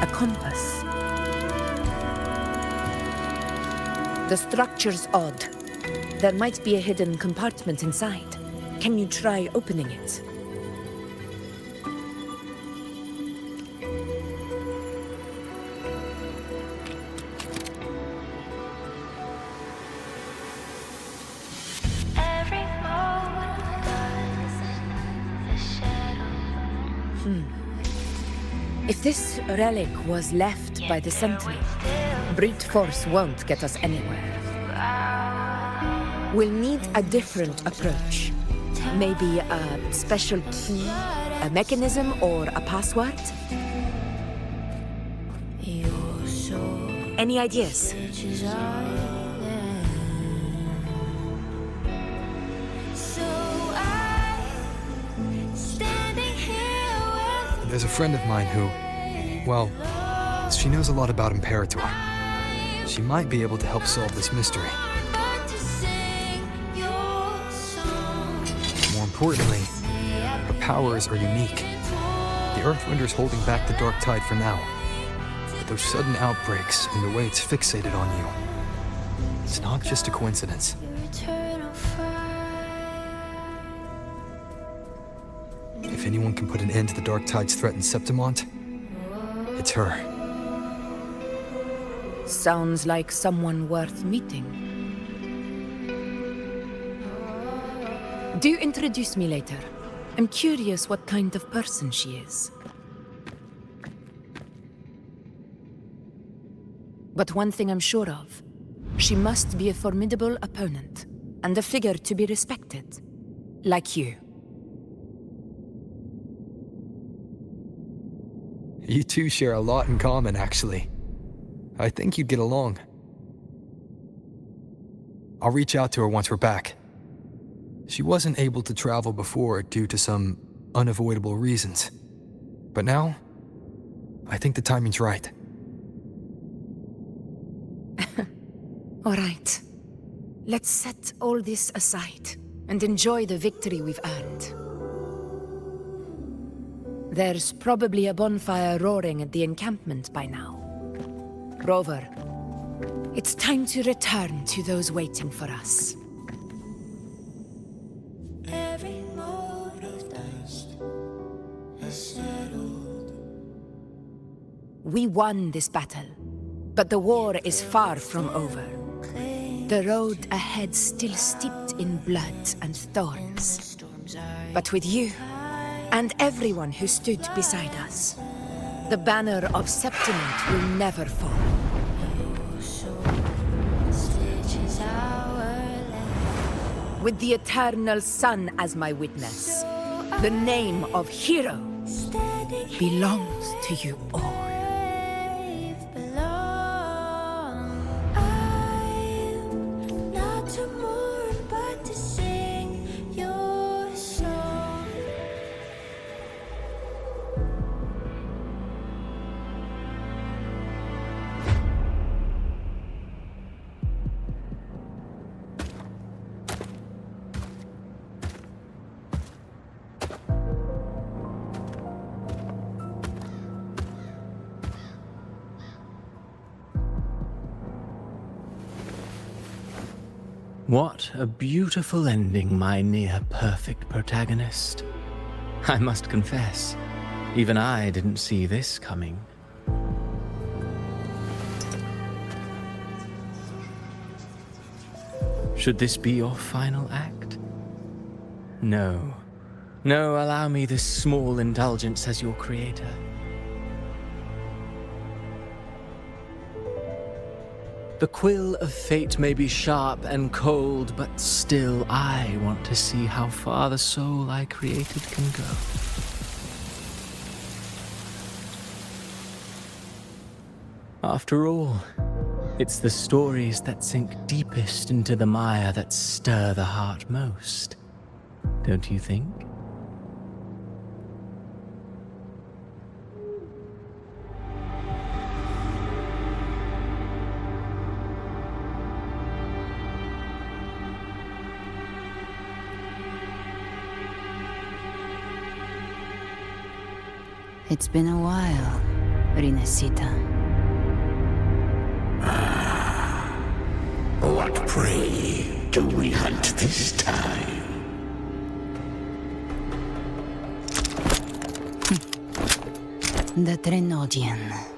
a compass. The structure's odd. There might be a hidden compartment inside. Can you try opening it? If this relic was left by the Sentinel, brute force won't get us anywhere. We'll need a different approach. Maybe a special key, a mechanism, or a password? Any ideas? There's a friend of mine who, well, she knows a lot about Imperator. She might be able to help solve this mystery. More importantly, her powers are unique. The Earthwinder's holding back the Dark Tide for now. But those sudden outbreaks and the way it's fixated on you, it's not just a coincidence. If anyone can put an end to the Dark Tide's threat in Septimont, it's her. Sounds like someone worth meeting. Do introduce me later. I'm curious what kind of person she is. But one thing I'm sure of, she must be a formidable opponent, and a figure to be respected, like you. You two share a lot in common, actually. I think you'd get along. I'll reach out to her once we're back. She wasn't able to travel before due to some unavoidable reasons. But now, I think the timing's right. All right. Let's set all this aside and enjoy the victory we've earned. There's probably a bonfire roaring at the encampment by now. Rover, it's time to return to those waiting for us. Every mote of dust has settled. We won this battle, but the war is far from over. The road ahead still steeped in blood and thorns. But with you, and everyone who stood beside us, the banner of Septimont will never fall. with the eternal sun as my witness, the name of hero belongs to you all. What a beautiful ending, my near-perfect protagonist. I must confess, even I didn't see this coming. Should this be your final act? No. No, allow me this small indulgence as your creator. The quill of fate may be sharp and cold, but still I want to see how far the soul I created can go. After all, it's the stories that sink deepest into the mire that stir the heart most, don't you think? It's been a while, Rinesita. What prey do we hunt this time? The Trinodian.